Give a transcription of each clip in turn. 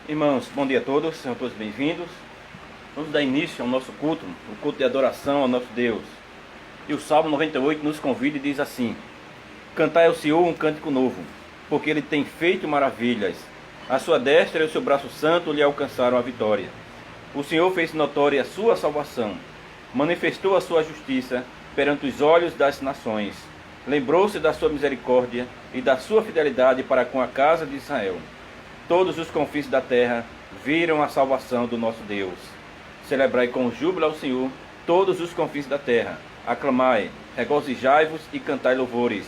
Irmãos, bom dia a todos, sejam todos bem-vindos. Vamos dar início ao nosso culto, o culto de adoração ao nosso Deus. E o Salmo 98 nos convida e diz assim: Cantai ao Senhor um cântico novo, porque Ele tem feito maravilhas. A sua destra e o seu braço santo lhe alcançaram a vitória. O Senhor fez notória a sua salvação, manifestou a sua justiça perante os olhos das nações. Lembrou-se da sua misericórdia e da sua fidelidade para com a casa de Israel. Todos os confins da terra viram a salvação do nosso Deus. Celebrai com júbilo ao Senhor todos os confins da terra. Aclamai, regozijai-vos e cantai louvores.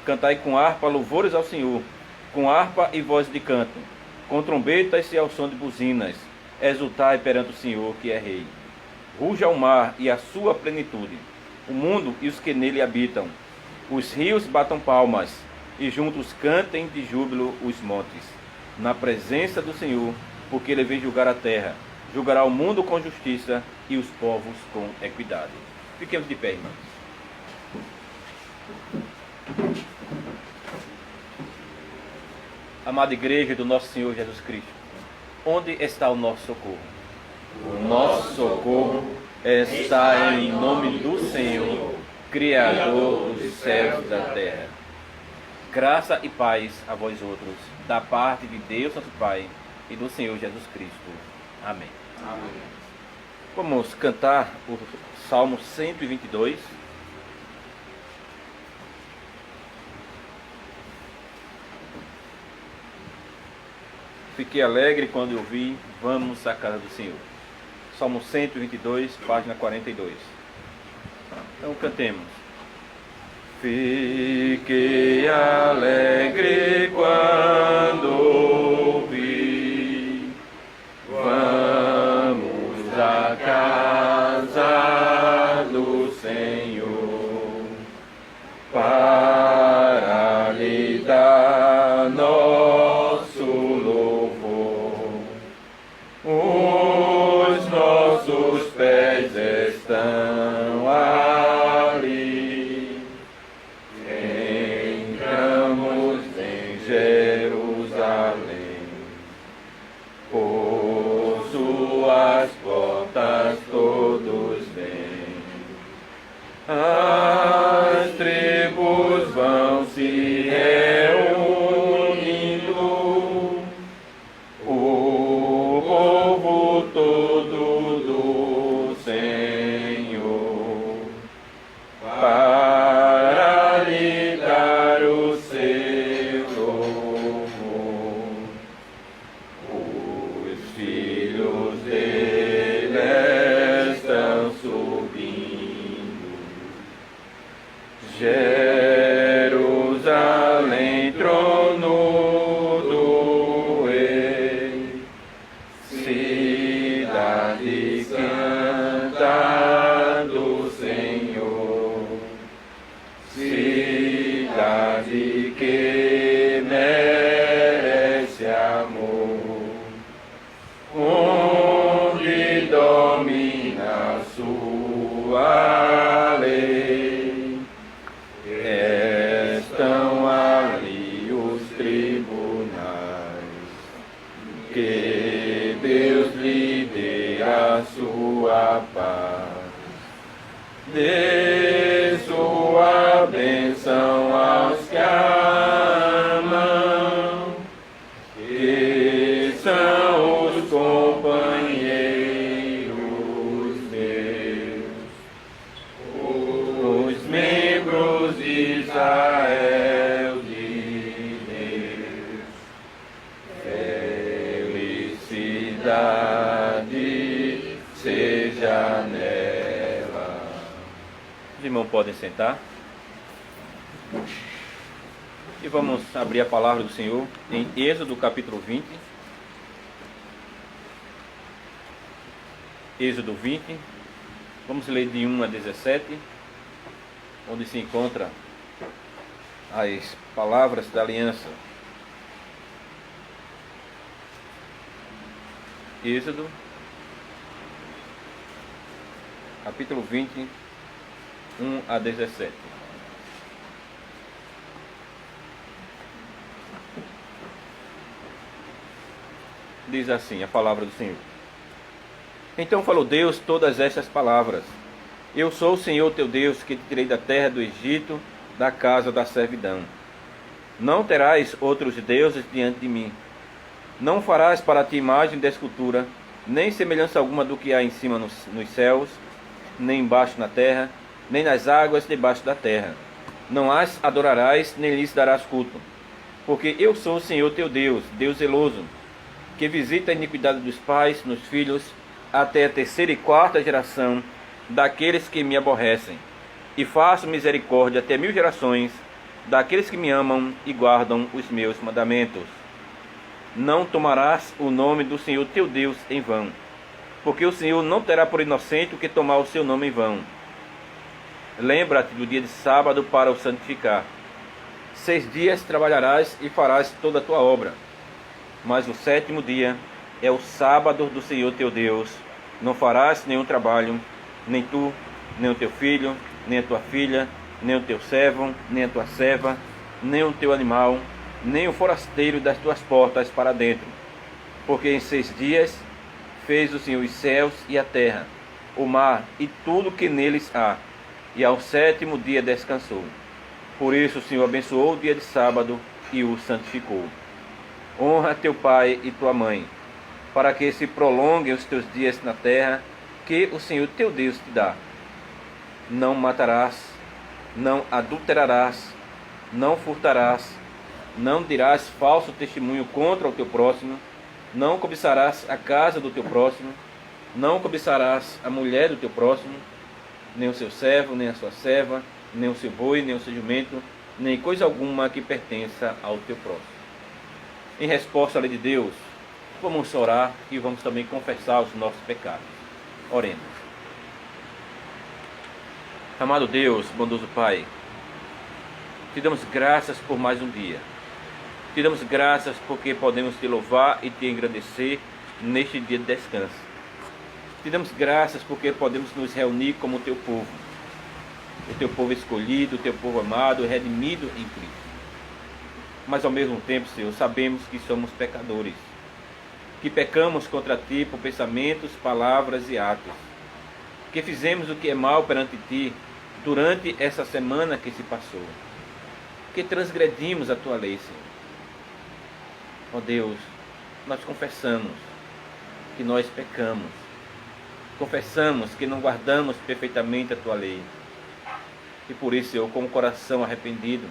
Cantai com harpa louvores ao Senhor, com harpa e voz de canto, com trombetas e ao som de buzinas. Exultai perante o Senhor, que é Rei. Ruja o mar e a sua plenitude, o mundo e os que nele habitam. Os rios batam palmas, e juntos cantem de júbilo os montes, na presença do Senhor, porque Ele vem julgar a terra, julgará o mundo com justiça e os povos com equidade. Fiquemos de pé, irmãos. Amada igreja do nosso Senhor Jesus Cristo, onde está o nosso socorro? O nosso socorro está em nome do Senhor, Criador dos céus e da terra. Graça e paz a vós outros, da parte de Deus nosso Pai e do Senhor Jesus Cristo. Amém. Amém. Vamos cantar o Salmo 122. Fiquei alegre quando eu vi, vamos à casa do Senhor. Salmo 122, página 42. Então cantemos. Fiquei alegre quando ouvi, vamos à casa do Senhor, para lhe dar nosso louvor. Os nossos pés estão ali, entramos em Jerusalém, por suas portas todos vêm. As tribos vão se reunindo, o povo todo do Senhor, para lhe dar o seu louvor. Os filhos dele estão subindo, Jerusalém, trono do Rei, cidade santa do Senhor, cidade que merece amor, onde domina a sua lei. Estão ali os tribunais, que Deus lhe dê a sua paz, dê sua bênção aos que amam, que são os companheiros meus, os membros de Israel de Deus. Felicidade seja nela. Os irmãos podem sentar. E vamos abrir a palavra do Senhor em Êxodo capítulo 20. Êxodo 20. Vamos ler de 1 a 17, onde se encontra as palavras da aliança. Êxodo, capítulo 20, 1 a 17. diz assim a palavra do Senhor. Então falou Deus todas estas palavras: Eu sou o Senhor teu Deus, que te tirei da terra do Egito, da casa da servidão. Não terás outros deuses diante de mim. Não farás para ti imagem de escultura, nem semelhança alguma do que há em cima nos céus, nem embaixo na terra, nem nas águas debaixo da terra. Não as adorarás, nem lhes darás culto. Porque eu sou o Senhor teu Deus, Deus zeloso, que visita a iniquidade dos pais nos filhos, até a terceira e quarta geração daqueles que me aborrecem, e faço misericórdia até 1000 gerações daqueles que me amam e guardam os meus mandamentos. Não tomarás o nome do Senhor teu Deus em vão, porque o Senhor não terá por inocente o que tomar o seu nome em vão. Lembra-te do dia de sábado para o santificar. 6 dias trabalharás e farás toda a tua obra, mas o 7º dia é o sábado do Senhor teu Deus. Não farás nenhum trabalho, nem tu, nem o teu filho, nem a tua filha, nem o teu servo, nem a tua serva, nem o teu animal, nem o forasteiro das tuas portas para dentro. Porque em 6 dias fez o Senhor os céus e a terra, o mar e tudo que neles há, e ao 7º dia descansou. Por isso o Senhor abençoou o dia de sábado e o santificou. Honra teu pai e tua mãe, para que se prolonguem os teus dias na terra que o Senhor teu Deus te dá. Não matarás, não adulterarás, não furtarás, não dirás falso testemunho contra o teu próximo, não cobiçarás a casa do teu próximo, não cobiçarás a mulher do teu próximo, nem o seu servo, nem a sua serva, nem o seu boi, nem o seu jumento, nem coisa alguma que pertença ao teu próximo. Em resposta à lei de Deus, vamos orar e vamos também confessar os nossos pecados. Oremos. Amado Deus, bondoso Pai, te damos graças por mais um dia. Te damos graças porque podemos te louvar e te agradecer neste dia de descanso. Te damos graças porque podemos nos reunir como o teu povo. O teu povo escolhido, o teu povo amado, redimido em Cristo. Mas ao mesmo tempo, Senhor, sabemos que somos pecadores, que pecamos contra Ti por pensamentos, palavras e atos, que fizemos o que é mal perante Ti durante essa semana que se passou, que transgredimos a Tua lei, Senhor. Ó Deus, nós confessamos que nós pecamos, confessamos que não guardamos perfeitamente a Tua lei, e por isso, Senhor, com o coração arrependido,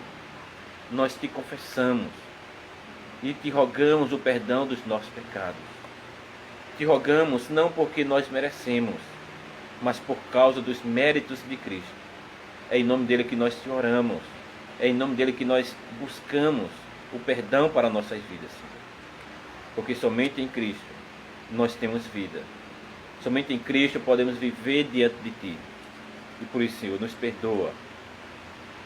nós Te confessamos e Te rogamos o perdão dos nossos pecados. Te rogamos não porque nós merecemos, mas por causa dos méritos de Cristo. É em nome dele que nós Te oramos, é em nome dele que nós buscamos o perdão para nossas vidas, Senhor. Porque somente em Cristo nós temos vida. Somente em Cristo podemos viver diante de Ti. E por isso, Senhor, nos perdoa.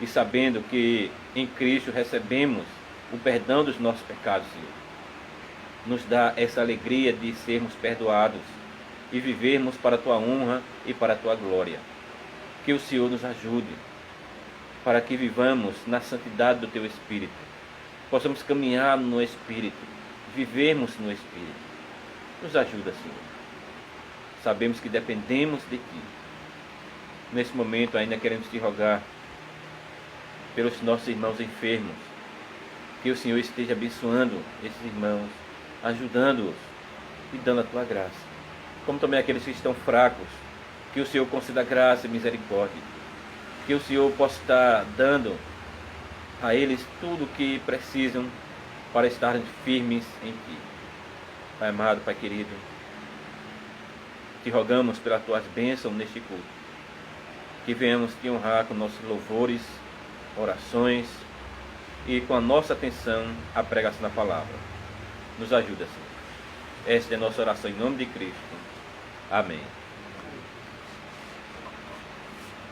E sabendo que em Cristo recebemos o perdão dos nossos pecados, Senhor, nos dá essa alegria de sermos perdoados e vivermos para a Tua honra e para a Tua glória. Que o Senhor nos ajude para que vivamos na santidade do Teu Espírito, possamos caminhar no Espírito, vivermos no Espírito. Nos ajuda, Senhor. Sabemos que dependemos de Ti. Nesse momento ainda queremos Te rogar pelos nossos irmãos enfermos, que o Senhor esteja abençoando esses irmãos, ajudando-os e dando a Tua graça. Como também aqueles que estão fracos, que o Senhor conceda graça e misericórdia, que o Senhor possa estar dando a eles tudo o que precisam para estarem firmes em Ti. Pai amado, Pai querido, Te rogamos pelas Tuas bênçãos neste culto, que venhamos Te honrar com nossos louvores, orações e com a nossa atenção à pregação da palavra. Nos ajuda, Senhor. Esta é a nossa oração em nome de Cristo. Amém.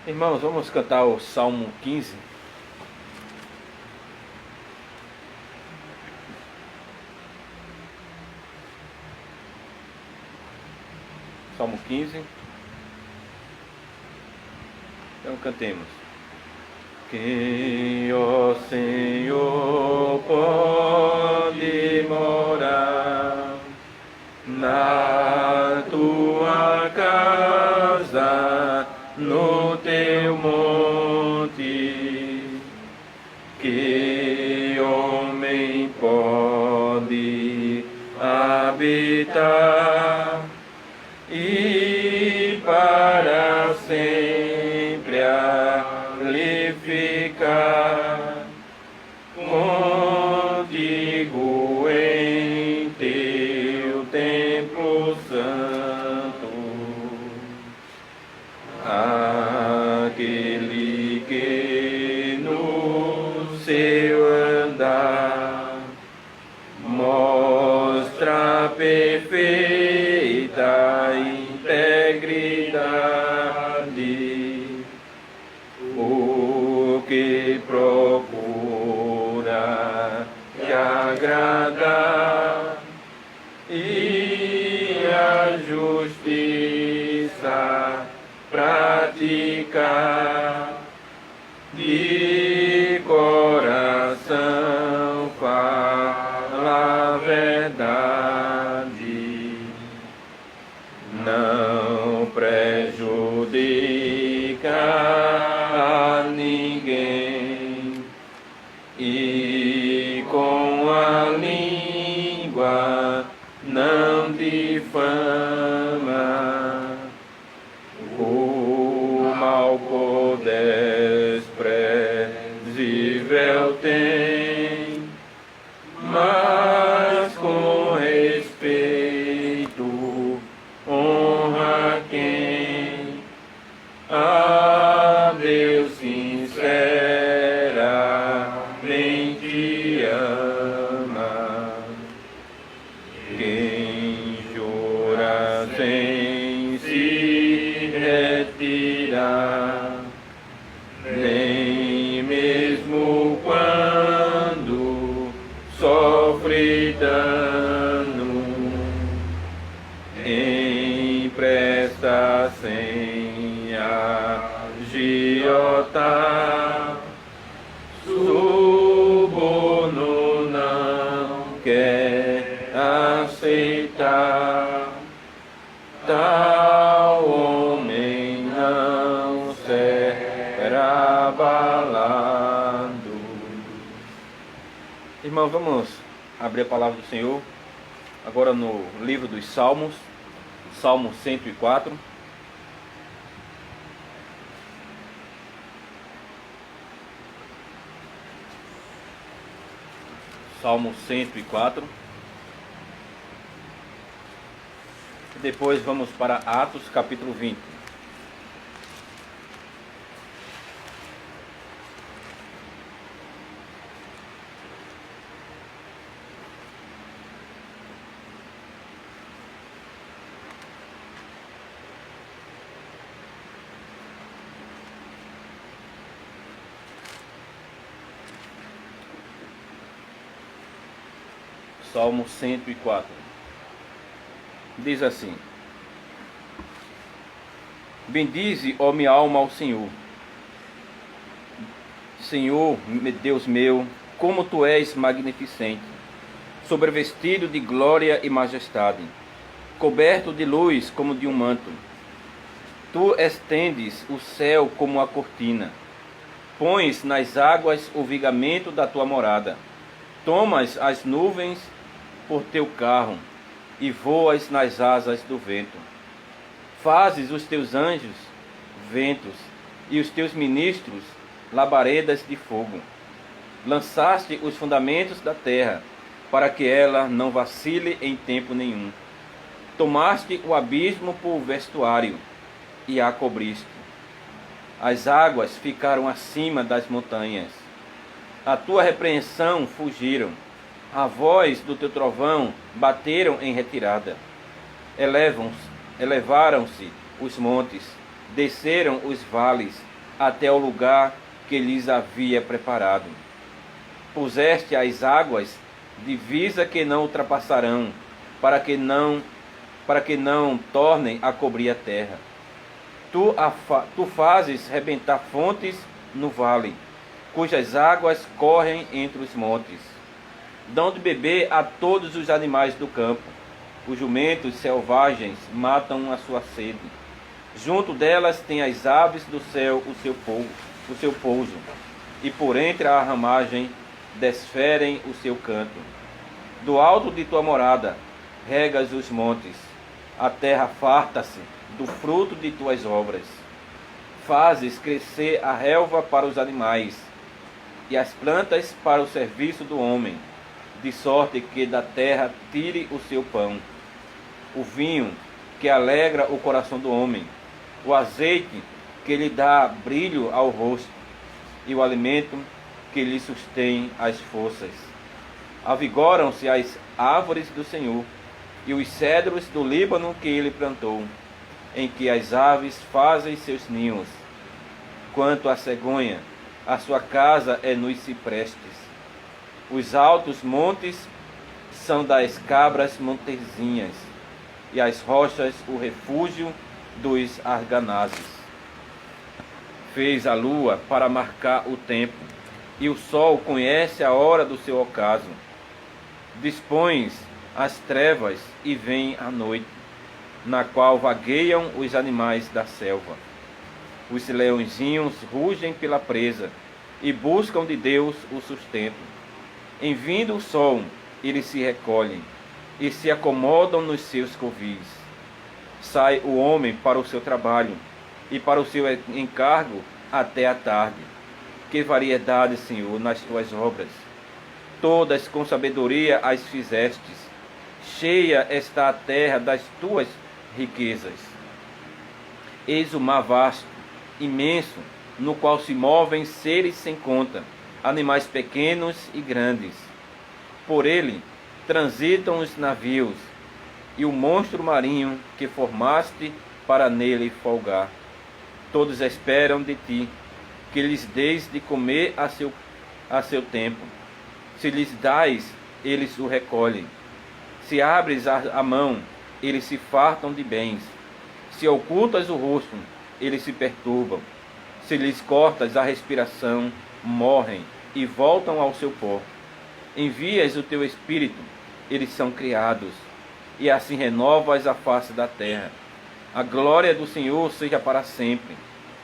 Irmãos, vamos cantar o Salmo 15. Salmo 15. Então cantemos. Quem, ó Senhor, pode morar na tua casa, no teu monte, que homem pode habitar e para sempre ali ficar contigo em teu templo santo. Aquele que no seu andar mostra perfeita integridade, o que procura te agradar e a justiça praticar, de coração fala a verdade, não prejudica a ninguém, e com a língua não difama, o mal por desprezível tem, mas com respeito honra quem a Deus sinceramente ama. Quem chora sem se retirar, nem mesmo quando sofre dano, empresta sem agiotar, suborno não quer aceitar, tal homem não será abalado. Irmão, vamos abrir a palavra do Senhor agora no livro dos Salmos, Salmo 104. Salmo 104. E depois vamos para Atos capítulo 20. Salmo 104. Diz assim: bendize, ó minha alma, ao Senhor. Senhor, Deus meu, como tu és magnificente, sobrevestido de glória e majestade, coberto de luz como de um manto. Tu estendes o céu como a cortina, pões nas águas o vigamento da tua morada, tomas as nuvens por teu carro e voas nas asas do vento. Fazes os teus anjos ventos e os teus ministros labaredas de fogo. Lançaste os fundamentos da terra, para que ela não vacile em tempo nenhum. Tomaste o abismo por vestuário e a cobriste. As águas ficaram acima das montanhas. A tua repreensão fugiram. A voz do teu trovão bateram em retirada. Elevaram-se os montes, desceram os vales, até o lugar que lhes havia preparado. Puseste as águas divisa que não ultrapassarão, para que não tornem a cobrir a terra. Tu fazes rebentar fontes no vale, cujas águas correm entre os montes. Dão de beber a todos os animais do campo. Os jumentos selvagens matam a sua sede. Junto delas tem as aves do céu o seu pouso, e por entre a ramagem desferem o seu canto. Do alto de tua morada regas os montes, a terra farta-se do fruto de tuas obras. Fazes crescer a relva para os animais, e as plantas para o serviço do homem, de sorte que da terra tire o seu pão. O vinho que alegra o coração do homem, o azeite que lhe dá brilho ao rosto, e o alimento que lhe sustém as forças. Avigoram-se as árvores do Senhor, e os cedros do Líbano que ele plantou, em que as aves fazem seus ninhos. Quanto à cegonha, a sua casa é nos ciprestes. Os altos montes são das cabras montezinhas, e as rochas o refúgio dos arganazes. Fez a lua para marcar o tempo, e o sol conhece a hora do seu ocaso. Dispões as trevas e vem a noite, na qual vagueiam os animais da selva. Os leõezinhos rugem pela presa e buscam de Deus o sustento. Em vindo o sol, eles se recolhem e se acomodam nos seus covis. Sai o homem para o seu trabalho e para o seu encargo até a tarde. Que variedade, Senhor, nas tuas obras! Todas com sabedoria as fizestes. Cheia está a terra das tuas riquezas. Eis o mar vasto, imenso, no qual se movem seres sem conta, animais pequenos e grandes. Por ele transitam os navios, e o monstro marinho que formaste para nele folgar. Todos esperam de ti, que lhes deis de comer a seu tempo. Se lhes dás, eles o recolhem. Se abres a mão, eles se fartam de bens. Se ocultas o rosto, eles se perturbam. Se lhes cortas a respiração, morrem e voltam ao seu pó. Envias o teu espírito, eles são criados, e assim renovas a face da terra. A glória do Senhor seja para sempre.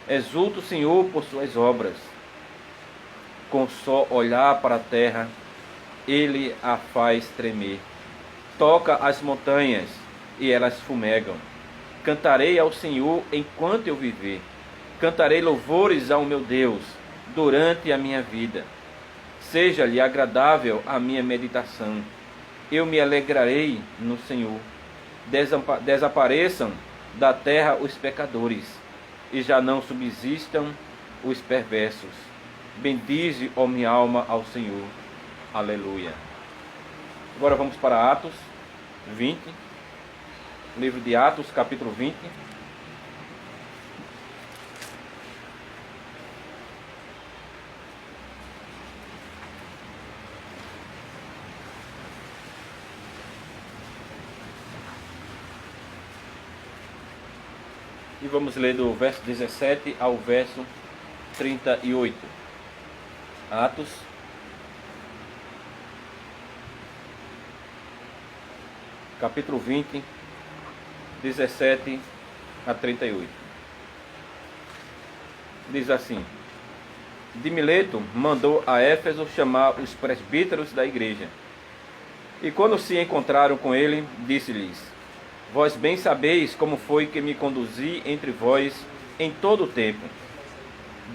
Exulta o Senhor por suas obras. Com só olhar para a terra, ele a faz tremer. Toca as montanhas, e elas fumegam. Cantarei ao Senhor enquanto eu viver. Cantarei louvores ao meu Deus durante a minha vida. Seja-lhe agradável a minha meditação. Eu me alegrarei no Senhor. Desapareçam da terra os pecadores, e já não subsistam os perversos. Bendize, ó minha alma, ao Senhor. Aleluia. Agora vamos para Atos 20. Livro de Atos, capítulo 20. E vamos ler do verso 17 ao verso 38. Atos, capítulo 20, 17 a 38. Diz assim: de Mileto mandou a Éfeso chamar os presbíteros da igreja. E quando se encontraram com ele, disse-lhes: vós bem sabeis como foi que me conduzi entre vós em todo o tempo,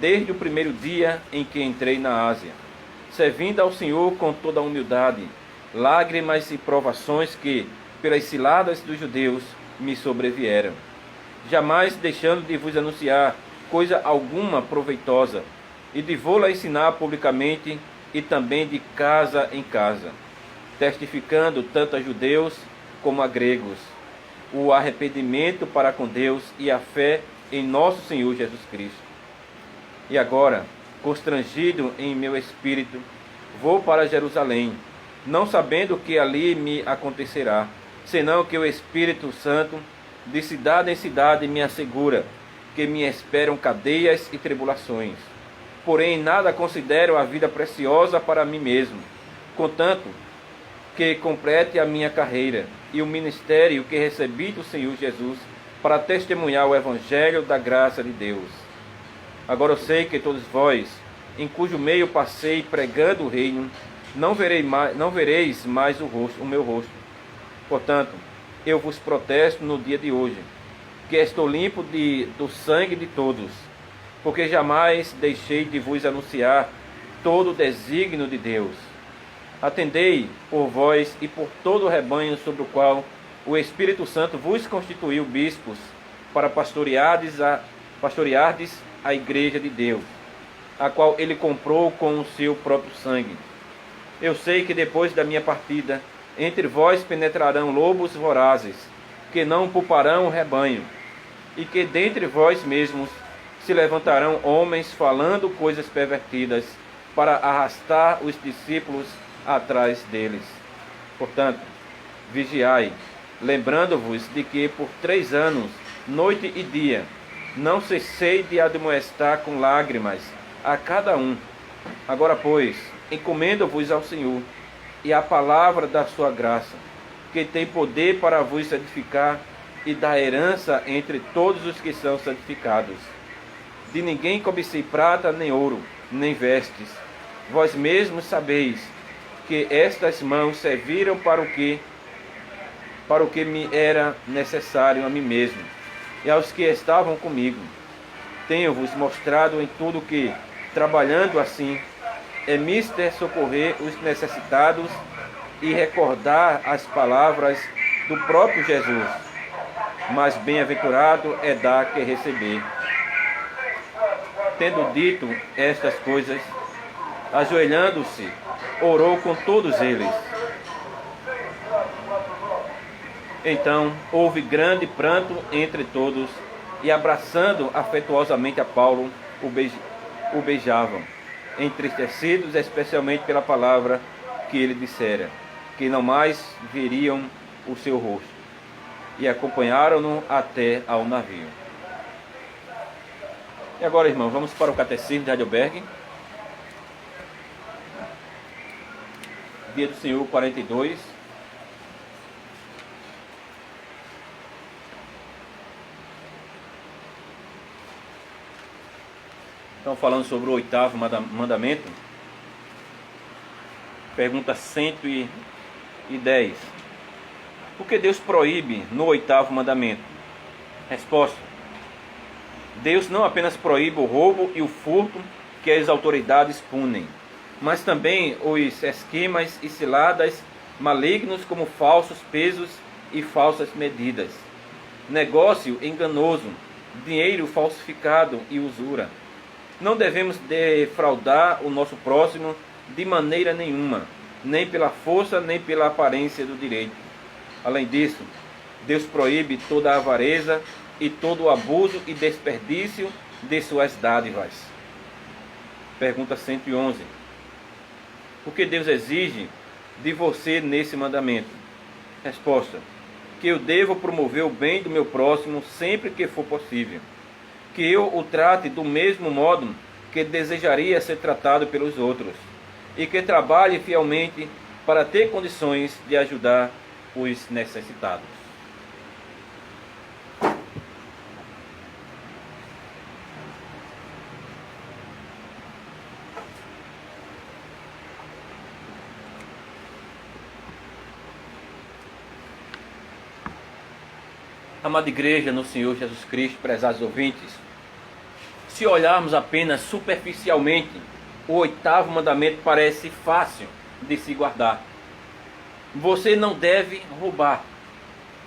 desde o primeiro dia em que entrei na Ásia, servindo ao Senhor com toda a humildade, lágrimas e provações que, pelas ciladas dos judeus, me sobrevieram, jamais deixando de vos anunciar coisa alguma proveitosa, e de vô-la ensinar publicamente e também de casa em casa, testificando tanto a judeus como a gregos o arrependimento para com Deus e a fé em nosso Senhor Jesus Cristo. E agora, constrangido em meu espírito, vou para Jerusalém, não sabendo o que ali me acontecerá, senão que o Espírito Santo, de cidade em cidade, me assegura que me esperam cadeias e tribulações. Porém, nada considero a vida preciosa para mim mesmo, contanto que complete a minha carreira e o ministério que recebi do Senhor Jesus para testemunhar o Evangelho da graça de Deus. Agora eu sei que todos vós, em cujo meio passei pregando o reino, não vereis mais o meu rosto. Portanto, eu vos protesto no dia de hoje, que estou limpo do sangue de todos, porque jamais deixei de vos anunciar todo o desígnio de Deus. Atendei por vós e por todo o rebanho sobre o qual o Espírito Santo vos constituiu bispos, para pastoreardes a igreja de Deus, a qual ele comprou com o seu próprio sangue. Eu sei que depois da minha partida, entre vós penetrarão lobos vorazes, que não pouparão o rebanho, e que dentre vós mesmos se levantarão homens falando coisas pervertidas, para arrastar os discípulos atrás deles. Portanto, vigiai, lembrando-vos de que por 3 anos, noite e dia, não cessei de admoestar com lágrimas a cada um. Agora, pois, encomendo-vos ao Senhor e à palavra da sua graça, que tem poder para vos santificar e dar herança entre todos os que são santificados. De ninguém cobicei prata, nem ouro, nem vestes. Vós mesmos sabeis que estas mãos serviram para o que me era necessário a mim mesmo e aos que estavam comigo. Tenho-vos mostrado em tudo que, trabalhando assim, é mister socorrer os necessitados e recordar as palavras do próprio Jesus. Mas bem-aventurado é dar que receber. Tendo dito estas coisas, ajoelhando-se, orou com todos eles. Então houve grande pranto entre todos, e abraçando afetuosamente a Paulo, o beijavam, entristecidos especialmente pela palavra que ele dissera, que não mais veriam o seu rosto, e acompanharam-no até ao navio. E agora, irmãos, vamos para o Catecismo de Heidelberg. Dia do Senhor 42. Então, falando sobre o 8º mandamento, pergunta 110. Por que Deus proíbe no 8º mandamento? Resposta: Deus não apenas proíbe o roubo e o furto que as autoridades punem, mas também os esquemas e ciladas malignos como falsos pesos e falsas medidas, negócio enganoso, dinheiro falsificado e usura. Não devemos defraudar o nosso próximo de maneira nenhuma, nem pela força, nem pela aparência do direito. Além disso, Deus proíbe toda a avareza e todo o abuso e desperdício de suas dádivas. Pergunta 111. O que Deus exige de você nesse mandamento? Resposta: que eu devo promover o bem do meu próximo sempre que for possível. Que eu o trate do mesmo modo que desejaria ser tratado pelos outros. E que trabalhe fielmente para ter condições de ajudar os necessitados. Amada igreja no Senhor Jesus Cristo, prezados ouvintes, se olharmos apenas superficialmente, o 8º mandamento parece fácil de se guardar. Você não deve roubar.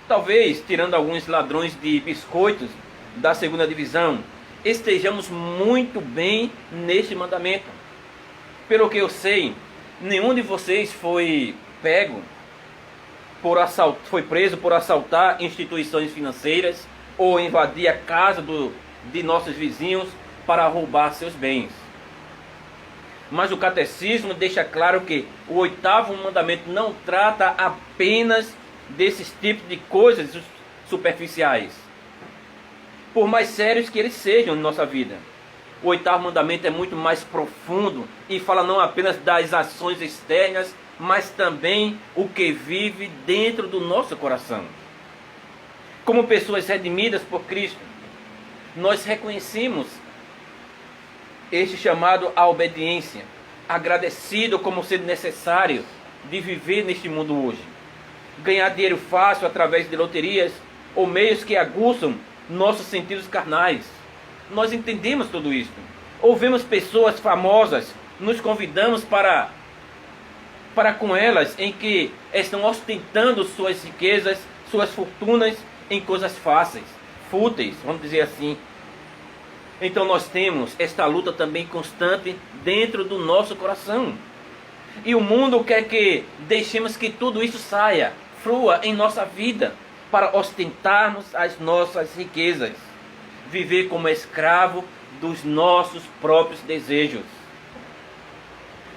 Talvez, tirando alguns ladrões de biscoitos da 2ª divisão, estejamos muito bem neste mandamento. Pelo que eu sei, nenhum de vocês foi preso por assaltar instituições financeiras ou invadir a casa de nossos vizinhos para roubar seus bens. Mas o catecismo deixa claro que o 8º mandamento não trata apenas desses tipos de coisas superficiais, por mais sérios que eles sejam em nossa vida. O 8º mandamento é muito mais profundo e fala não apenas das ações externas, mas também o que vive dentro do nosso coração. Como pessoas redimidas por Cristo, nós reconhecemos este chamado à obediência, agradecido como sendo necessário de viver neste mundo hoje. Ganhar dinheiro fácil através de loterias ou meios que aguçam nossos sentidos carnais. Nós entendemos tudo isso. Ouvimos pessoas famosas, nos convidamos para com elas, em que estão ostentando suas riquezas, suas fortunas em coisas fáceis, fúteis, vamos dizer assim. Então nós temos esta luta também constante dentro do nosso coração. E o mundo quer que deixemos que tudo isso saia, flua em nossa vida, para ostentarmos as nossas riquezas, viver como escravo dos nossos próprios desejos.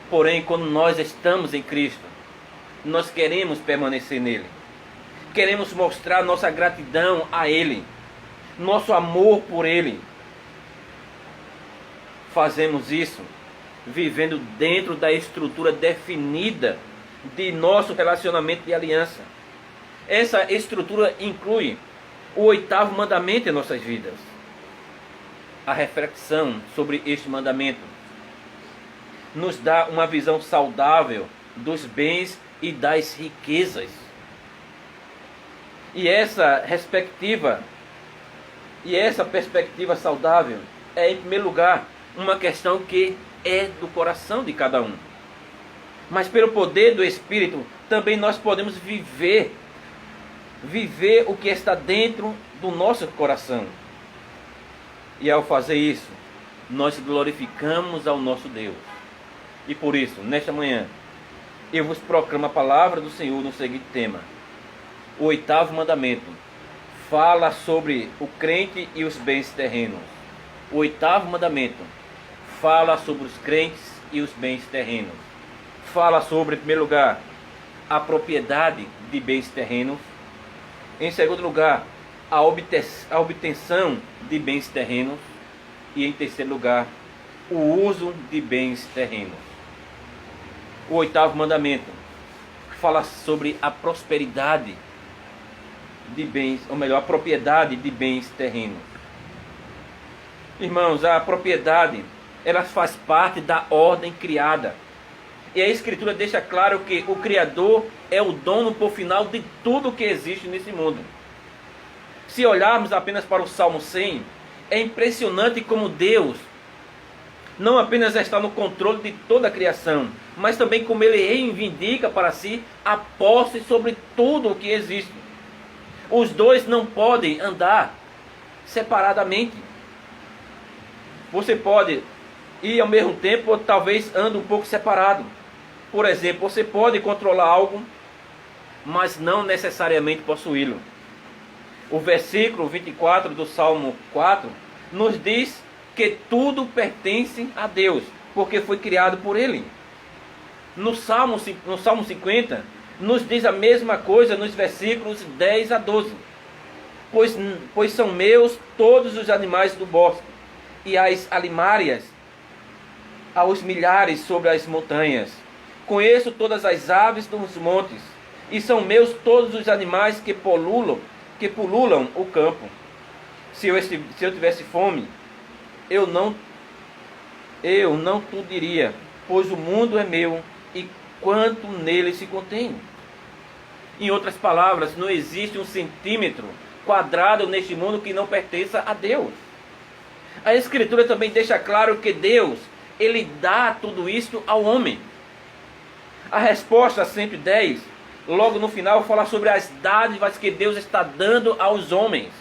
Porém, quando nós estamos em Cristo, nós queremos permanecer nele. Queremos mostrar nossa gratidão a Ele, nosso amor por Ele. Fazemos isso vivendo dentro da estrutura definida de nosso relacionamento de aliança. Essa estrutura inclui o 8º mandamento em nossas vidas. A reflexão sobre este mandamento nos dá uma visão saudável dos bens e das riquezas. E essa perspectiva saudável é, em primeiro lugar, uma questão que é do coração de cada um. Mas pelo poder do Espírito, também nós podemos viver o que está dentro do nosso coração. E ao fazer isso, nós glorificamos ao nosso Deus. E por isso, nesta manhã, eu vos proclamo a palavra do Senhor no seguinte tema. O 8º mandamento fala sobre o crente e os bens terrenos. O 8º mandamento fala sobre os crentes e os bens terrenos. Fala sobre, em primeiro lugar, a propriedade de bens terrenos. Em segundo lugar, a obtenção de bens terrenos. E em terceiro lugar, o uso de bens terrenos. O 8º mandamento fala sobre a prosperidade de bens, ou melhor, a propriedade de bens terrenos. Irmãos, a propriedade, ela faz parte da ordem criada. E a Escritura deixa claro que o Criador é o dono por final de tudo que existe nesse mundo. Se olharmos apenas para o Salmo 100, é impressionante como Deus não apenas está no controle de toda a criação, mas também como Ele reivindica para si a posse sobre tudo o que existe. Os dois não podem andar separadamente. Você pode ir ao mesmo tempo, ou talvez ande um pouco separado. Por exemplo, você pode controlar algo, mas não necessariamente possuí-lo. O versículo 24 do Salmo 4 nos diz que tudo pertence a Deus, porque foi criado por Ele. No Salmo 50, nos diz a mesma coisa nos versículos 10 a 12. Pois são meus todos os animais do bosque, e as alimárias aos milhares sobre as montanhas. Conheço todas as aves dos montes, e são meus todos os animais que pululam o campo. Se eu tivesse fome, eu não tu diria, pois o mundo é meu e quanto nele se contém. Em outras palavras, não existe um centímetro quadrado neste mundo que não pertença a Deus. A Escritura também deixa claro que Deus, Ele dá tudo isso ao homem. A resposta 110, logo no final, fala sobre as dádivas que Deus está dando aos homens.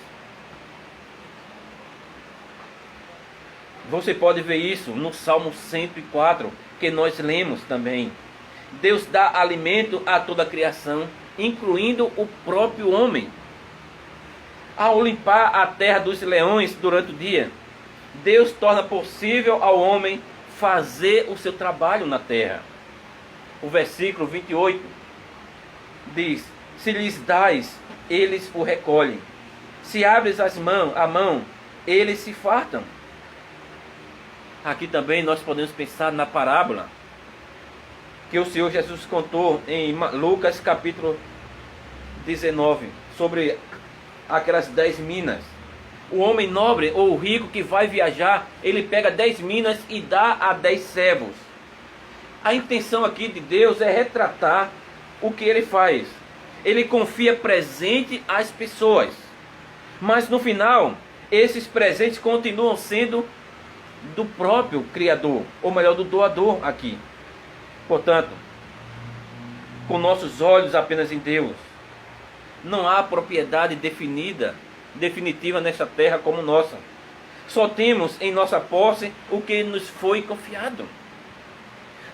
Você pode ver isso no Salmo 104, que nós lemos também. Deus dá alimento a toda a criação, incluindo o próprio homem. Ao limpar a terra dos leões durante o dia, Deus torna possível ao homem fazer o seu trabalho na terra. O versículo 28 diz: se lhes dás, eles o recolhem. Se abres a mão, eles se fartam. Aqui também nós podemos pensar na parábola que o Senhor Jesus contou em Lucas capítulo 19, sobre aquelas 10 minas. O homem nobre ou o rico que vai viajar, ele pega 10 minas e dá a 10 servos. A intenção aqui de Deus é retratar o que ele faz. Ele confia presente às pessoas, mas no final, esses presentes continuam sendo do próprio Criador, ou melhor, do doador aqui. Portanto, com nossos olhos apenas em Deus, não há propriedade definitiva nesta terra como nossa. Só temos em nossa posse o que nos foi confiado.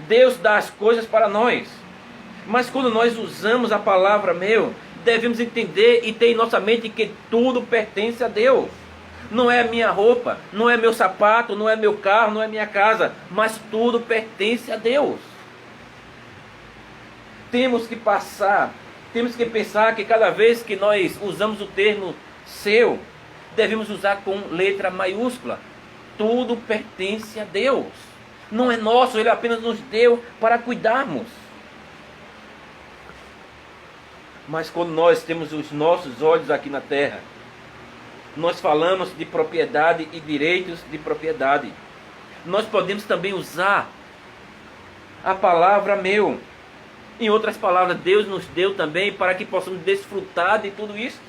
Deus dá as coisas para nós, mas quando nós usamos a palavra meu, devemos entender e ter em nossa mente que tudo pertence a Deus. Não é a minha roupa, não é meu sapato, não é meu carro, não é minha casa, mas tudo pertence a Deus. Temos que pensar que cada vez que nós usamos o termo seu, devemos usar com letra maiúscula. Tudo pertence a Deus. Não é nosso, Ele apenas nos deu para cuidarmos. Mas quando nós temos os nossos olhos aqui na terra, nós falamos de propriedade e direitos de propriedade. Nós podemos também usar a palavra meu. Em outras palavras, Deus nos deu também para que possamos desfrutar de tudo isso.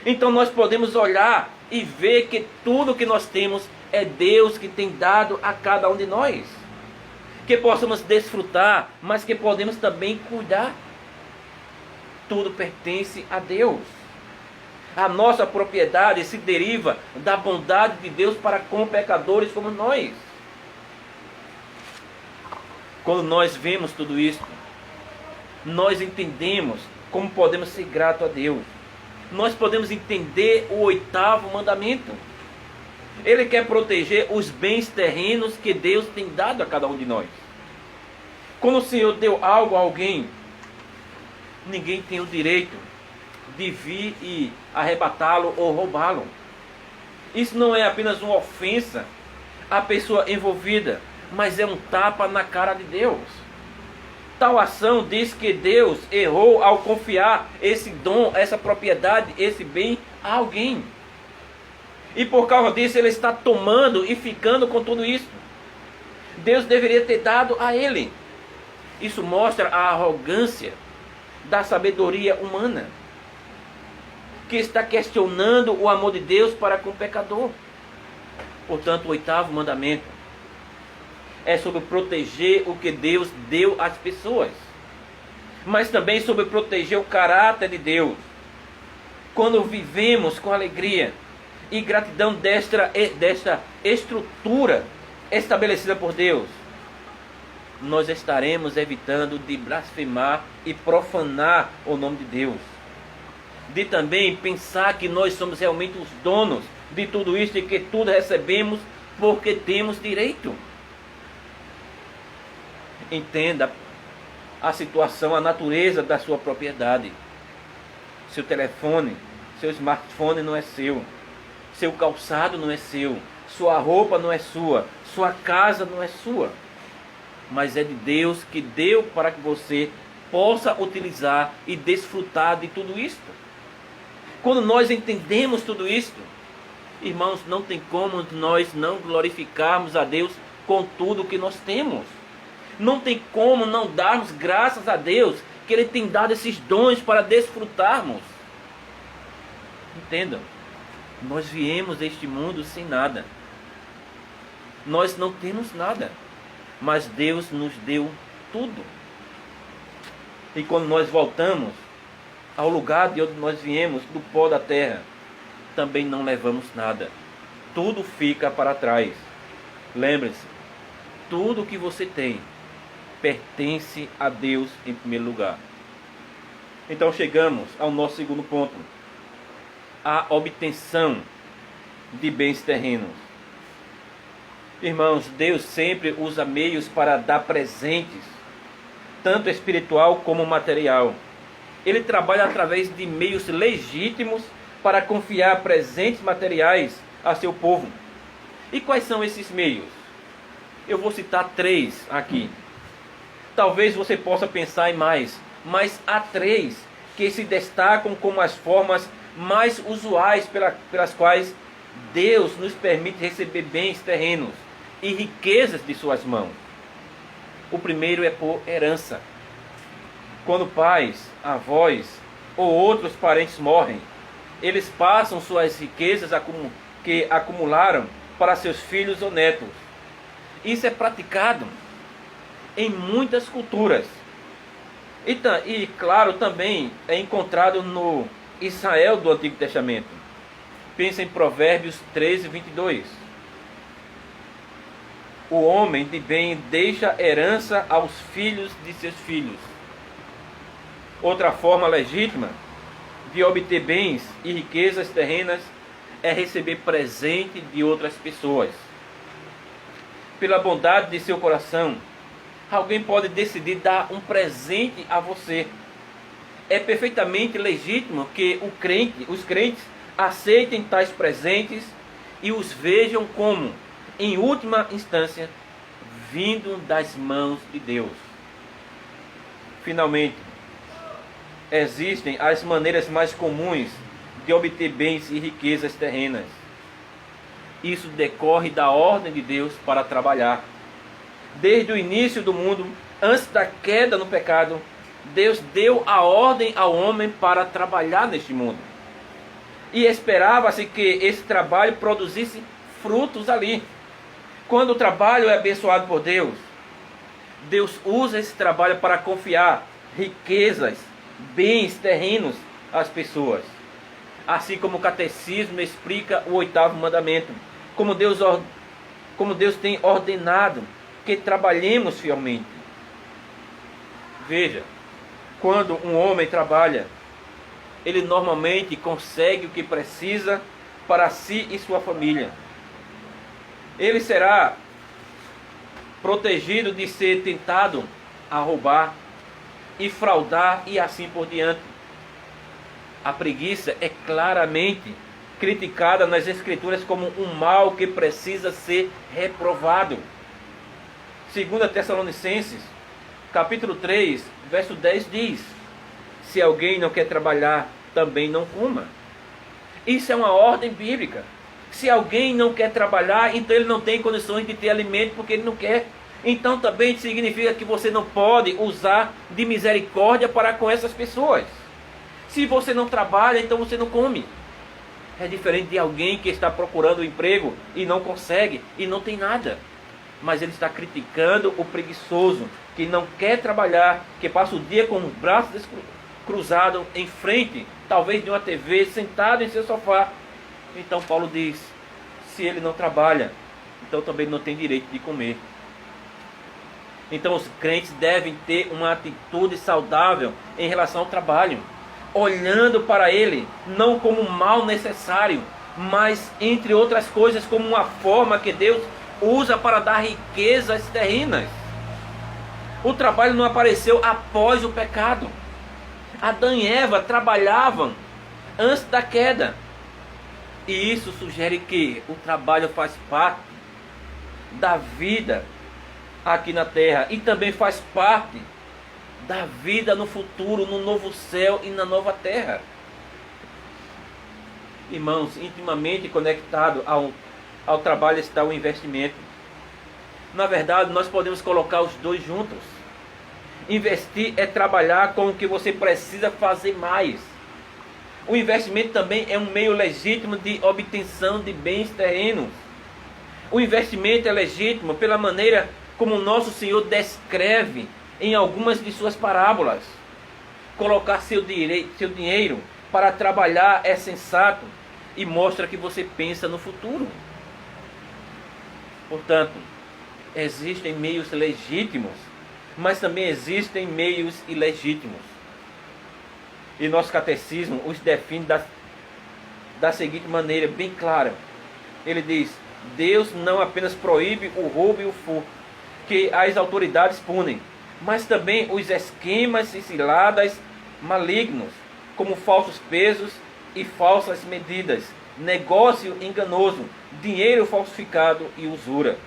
Então nós podemos olhar e ver que tudo que nós temos é Deus que tem dado a cada um de nós. Que possamos desfrutar, mas que podemos também cuidar. Tudo pertence a Deus. A nossa propriedade se deriva da bondade de Deus para com pecadores como nós. Quando nós vemos tudo isso, nós entendemos como podemos ser gratos a Deus. Nós podemos entender o 8º mandamento. Ele quer proteger os bens terrenos que Deus tem dado a cada um de nós. Quando o Senhor deu algo a alguém, ninguém tem o direito de vir e arrebatá-lo ou roubá-lo. Isso não é apenas uma ofensa à pessoa envolvida, mas é um tapa na cara de Deus. Tal ação diz que Deus errou ao confiar esse dom, essa propriedade, esse bem a alguém. E por causa disso ele está tomando e ficando com tudo isso. Deus deveria ter dado a ele. Isso mostra a arrogância da sabedoria humana, que está questionando o amor de Deus para com o pecador. Portanto, o 8º mandamento é sobre proteger o que Deus deu às pessoas, mas também sobre proteger o caráter de Deus. Quando vivemos com alegria e gratidão desta estrutura estabelecida por Deus, nós estaremos evitando de blasfemar e profanar o nome de Deus. De também pensar que nós somos realmente os donos de tudo isso e que tudo recebemos porque temos direito. Entenda a situação, a natureza da sua propriedade. Seu telefone, seu smartphone não é seu. Seu calçado não é seu. Sua roupa não é sua. Sua casa não é sua. Mas é de Deus, que deu para que você possa utilizar e desfrutar de tudo isto. Quando nós entendemos tudo isto, irmãos, não tem como nós não glorificarmos a Deus com tudo que nós temos. Não tem como não darmos graças a Deus que Ele tem dado esses dons para desfrutarmos. Entendam, nós viemos deste mundo sem nada. Nós não temos nada, mas Deus nos deu tudo. E quando nós voltamos ao lugar de onde nós viemos, do pó da terra, também não levamos nada. Tudo fica para trás. Lembre-se, tudo que você tem pertence a Deus em primeiro lugar. Então chegamos ao nosso segundo ponto: a obtenção de bens terrenos. Irmãos, Deus sempre usa meios para dar presentes, tanto espiritual como material. Ele trabalha através de meios legítimos para confiar presentes materiais a seu povo. E quais são esses meios? Eu vou citar 3 aqui. Talvez você possa pensar em mais, mas há três que se destacam como as formas mais usuais pelas quais Deus nos permite receber bens terrenos e riquezas de suas mãos. O primeiro é por herança. Quando pais, avós ou outros parentes morrem, eles passam suas riquezas que acumularam para seus filhos ou netos. Isso é praticado em muitas culturas. E claro, também é encontrado no Israel do Antigo Testamento. Pensa em Provérbios 13, 22. O homem de bem deixa herança aos filhos de seus filhos. Outra forma legítima de obter bens e riquezas terrenas é receber presente de outras pessoas. Pela bondade de seu coração, alguém pode decidir dar um presente a você. É perfeitamente legítimo que os crentes aceitem tais presentes e os vejam como, em última instância, vindo das mãos de Deus. Finalmente, existem as maneiras mais comuns de obter bens e riquezas terrenas. Isso decorre da ordem de Deus para trabalhar. Desde o início do mundo, antes da queda no pecado, Deus deu a ordem ao homem para trabalhar neste mundo. E esperava-se que esse trabalho produzisse frutos ali. Quando o trabalho é abençoado por Deus, Deus usa esse trabalho para confiar riquezas, bens terrenos às pessoas. Assim como o catecismo explica o 8º mandamento, como Deus tem ordenado que trabalhemos fielmente. Veja, quando um homem trabalha, ele normalmente consegue o que precisa para si e sua família. Ele será protegido de ser tentado a roubar e fraudar e assim por diante. A preguiça é claramente criticada nas Escrituras como um mal que precisa ser reprovado. 2 Tessalonicenses, capítulo 3, verso 10 diz: se alguém não quer trabalhar, também não coma. Isso é uma ordem bíblica. Se alguém não quer trabalhar, então ele não tem condições de ter alimento porque ele não quer. Então também significa que você não pode usar de misericórdia para com essas pessoas. Se você não trabalha, então você não come. É diferente de alguém que está procurando um emprego e não consegue e não tem nada. Mas ele está criticando o preguiçoso, que não quer trabalhar, que passa o dia com os braços cruzados em frente, talvez de uma TV, sentado em seu sofá. Então Paulo diz, se ele não trabalha, então também não tem direito de comer. Então os crentes devem ter uma atitude saudável em relação ao trabalho, olhando para ele não como um mal necessário, mas entre outras coisas como uma forma que Deus usa para dar riquezas terrenas. O trabalho não apareceu após o pecado. Adão e Eva trabalhavam antes da queda. E isso sugere que o trabalho faz parte da vida aqui na terra e também faz parte da vida no futuro, no novo céu e na nova terra. Irmãos, intimamente conectado ao trabalho está o investimento. Na verdade, nós podemos colocar os dois juntos. Investir é trabalhar com o que você precisa fazer mais. O investimento também é um meio legítimo de obtenção de bens terrenos. O investimento é legítimo pela maneira como o nosso Senhor descreve em algumas de suas parábolas. Colocar seu dinheiro para trabalhar é sensato e mostra que você pensa no futuro. Portanto, existem meios legítimos, mas também existem meios ilegítimos. E nosso catecismo os define da seguinte maneira, bem clara. Ele diz, Deus não apenas proíbe o roubo e o furto, que as autoridades punem, mas também os esquemas e ciladas malignos, como falsos pesos e falsas medidas, negócio enganoso, dinheiro falsificado e usura.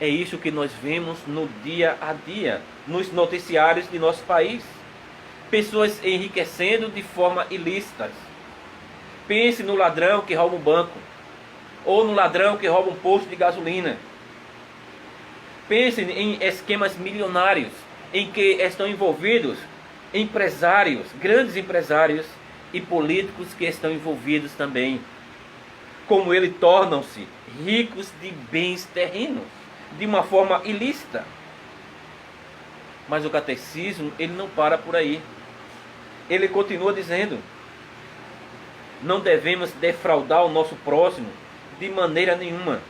É isso que nós vemos no dia a dia, nos noticiários de nosso país. Pessoas enriquecendo de forma ilícita. Pense no ladrão que rouba um banco, ou no ladrão que rouba um posto de gasolina. Pense em esquemas milionários em que estão envolvidos empresários, grandes empresários e políticos que estão envolvidos também. Como eles tornam-se ricos de bens terrenos, de uma forma ilícita. Mas o catecismo, ele não para por aí. Ele continua dizendo: não devemos defraudar o nosso próximo de maneira nenhuma,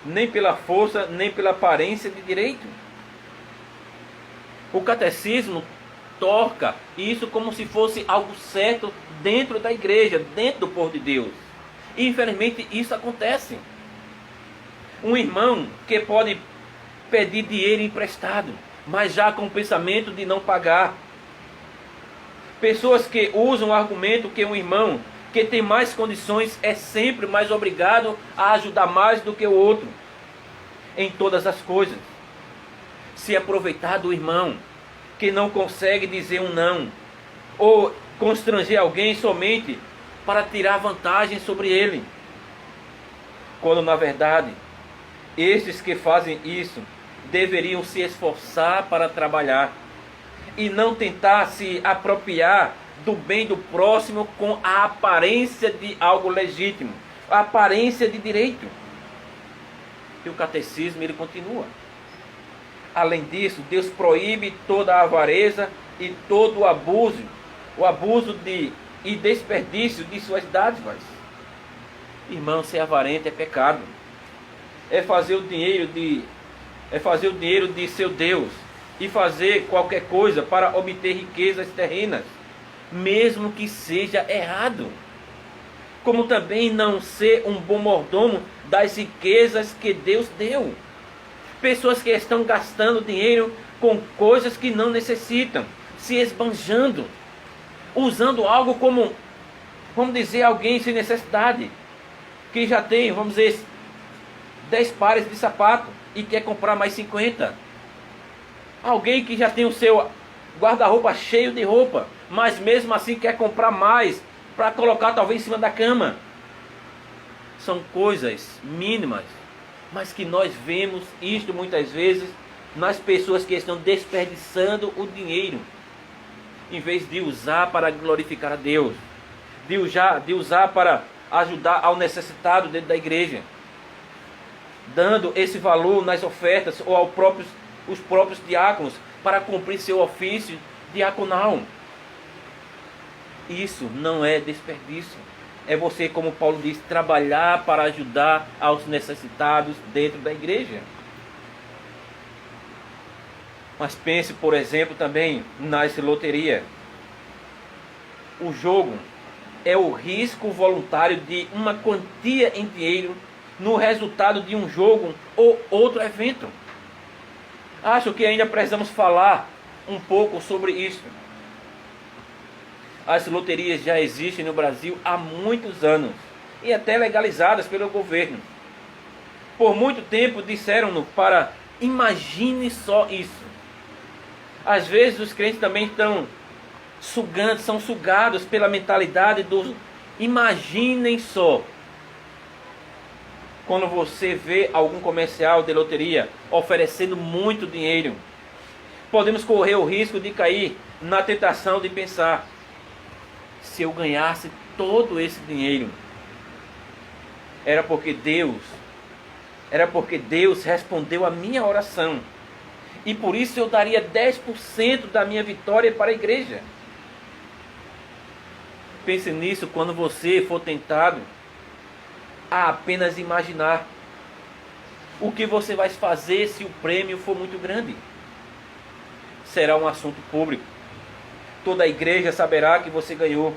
nem pela força, nem pela aparência de direito. O catecismo torca isso como se fosse algo certo dentro da igreja, dentro do povo de Deus. E infelizmente isso acontece. Um irmão que pode pedir dinheiro emprestado, mas já com o pensamento de não pagar. Pessoas que usam o argumento que um irmão que tem mais condições é sempre mais obrigado a ajudar mais do que o outro em todas as coisas. Se aproveitar do irmão que não consegue dizer um não, ou constranger alguém somente para tirar vantagem sobre ele. Quando na verdade, estes que fazem isso deveriam se esforçar para trabalhar e não tentar se apropriar do bem do próximo com a aparência de algo legítimo, a aparência de direito. E o catecismo ele continua. Além disso, Deus proíbe toda a avareza e todo o abuso e desperdício de suas dádivas. Irmão, ser avarento é pecado. É fazer o dinheiro de seu Deus e fazer qualquer coisa para obter riquezas terrenas, mesmo que seja errado. Como também não ser um bom mordomo das riquezas que Deus deu. Pessoas que estão gastando dinheiro com coisas que não necessitam, se esbanjando, usando algo como, vamos dizer, alguém sem necessidade, que já tem, vamos dizer, 10 pares de sapato e quer comprar mais 50. Alguém que já tem o seu guarda-roupa cheio de roupa, mas mesmo assim quer comprar mais para colocar talvez em cima da cama. São coisas mínimas, mas que nós vemos isto muitas vezes nas pessoas que estão desperdiçando o dinheiro, em vez de usar para glorificar a Deus, de usar para ajudar ao necessitado dentro da igreja, dando esse valor nas ofertas ou os próprios diáconos para cumprir seu ofício diaconal. Isso não é desperdício. É você, como Paulo diz, trabalhar para ajudar aos necessitados dentro da igreja. Mas pense, por exemplo, também nas loterias. O jogo é o risco voluntário de uma quantia em dinheiro no resultado de um jogo ou outro evento. Acho que ainda precisamos falar um pouco sobre isso. As loterias já existem no Brasil há muitos anos e até legalizadas pelo governo. Por muito tempo disseram-nos para imagine só isso. Às vezes os crentes também são sugados pela mentalidade do imaginem só. Quando você vê algum comercial de loteria oferecendo muito dinheiro, podemos correr o risco de cair na tentação de pensar: se eu ganhasse todo esse dinheiro, era porque Deus respondeu a minha oração, e por isso eu daria 10% da minha vitória para a igreja. Pense nisso quando você for tentado a apenas imaginar o que você vai fazer se o prêmio for muito grande. Será um assunto público. Toda a igreja saberá que você ganhou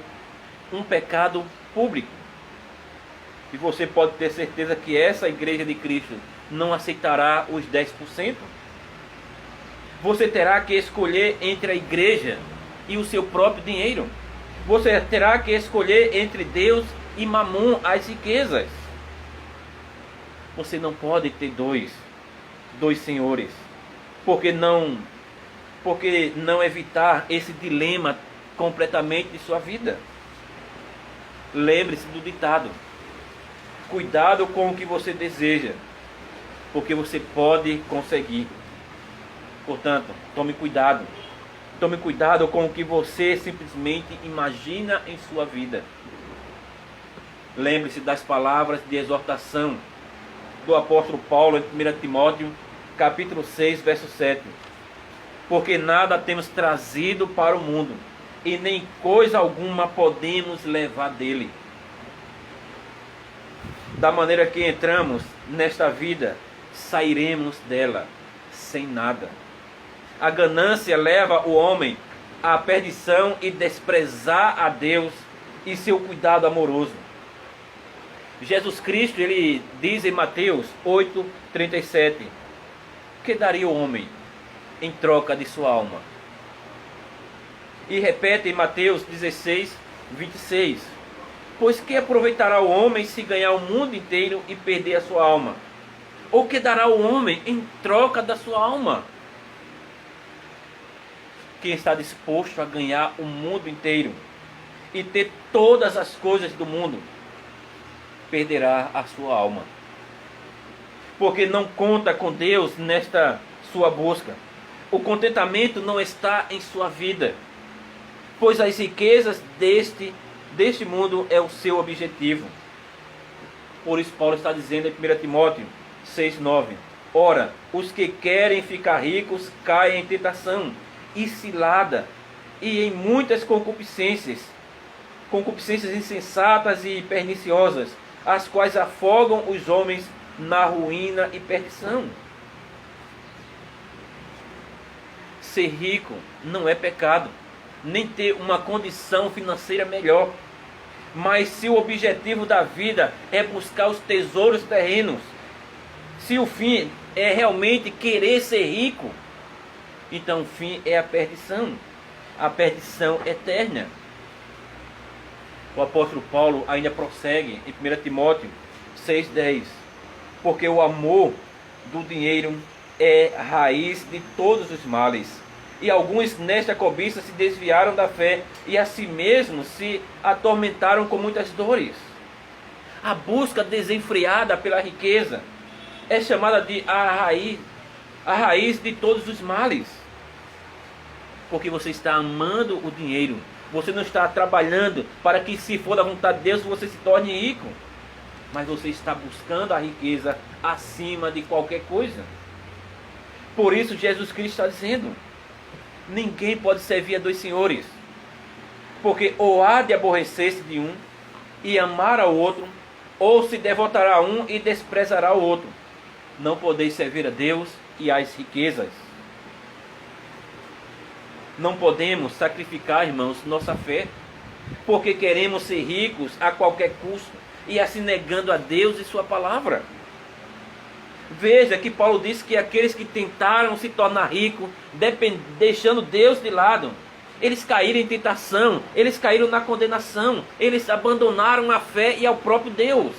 um pecado público. E você pode ter certeza que essa igreja de Cristo não aceitará os 10%. Você terá que escolher entre a igreja e o seu próprio dinheiro. Você terá que escolher entre Deus e Mamon, as riquezas. Você não pode ter dois. dois senhores? Porque não evitar esse dilema completamente de sua vida? Lembre-se do ditado: cuidado com o que você deseja, porque você pode conseguir. Portanto, tome cuidado. Tome cuidado com o que você simplesmente imagina em sua vida. Lembre-se das palavras de exortação do apóstolo Paulo em 1 Timóteo, capítulo 6, verso 7. Porque nada temos trazido para o mundo, e nem coisa alguma podemos levar dele. Da maneira que entramos nesta vida, sairemos dela sem nada. A ganância leva o homem à perdição e desprezar a Deus e seu cuidado amoroso. Jesus Cristo, ele diz em Mateus 8:37, que daria o homem em troca de sua alma? E repete em Mateus 16:26, pois que aproveitará o homem se ganhar o mundo inteiro e perder a sua alma? Ou que dará o homem em troca da sua alma? Quem está disposto a ganhar o mundo inteiro e ter todas as coisas do mundo, perderá a sua alma. Porque não conta com Deus nesta sua busca. O contentamento não está em sua vida, pois as riquezas deste mundo é o seu objetivo. Por isso Paulo está dizendo em 1 Timóteo 6:9, ora, os que querem ficar ricos caem em tentação e cilada, e em muitas concupiscências insensatas e perniciosas, as quais afogam os homens na ruína e perdição. Ser rico não é pecado, nem ter uma condição financeira melhor. Mas se o objetivo da vida é buscar os tesouros terrenos, se o fim é realmente querer ser rico, então o fim é a perdição eterna. O apóstolo Paulo ainda prossegue em 1 Timóteo 6:10, porque o amor do dinheiro é a raiz de todos os males, e alguns nesta cobiça se desviaram da fé e a si mesmos se atormentaram com muitas dores. A busca desenfreada pela riqueza é chamada de a raiz de todos os males, porque você está amando o dinheiro. Você não está trabalhando para que, se for da vontade de Deus, você se torne rico, mas você está buscando a riqueza acima de qualquer coisa. Por isso Jesus Cristo está dizendo: ninguém pode servir a dois senhores, porque ou há de aborrecer-se de um e amar ao outro, ou se devotará a um e desprezará o outro. Não podeis servir a Deus e às riquezas. Não podemos sacrificar, irmãos, nossa fé, porque queremos ser ricos a qualquer custo e assim negando a Deus e sua palavra. Veja que Paulo disse que aqueles que tentaram se tornar ricos, deixando Deus de lado, eles caíram em tentação, eles caíram na condenação, eles abandonaram a fé e ao próprio Deus.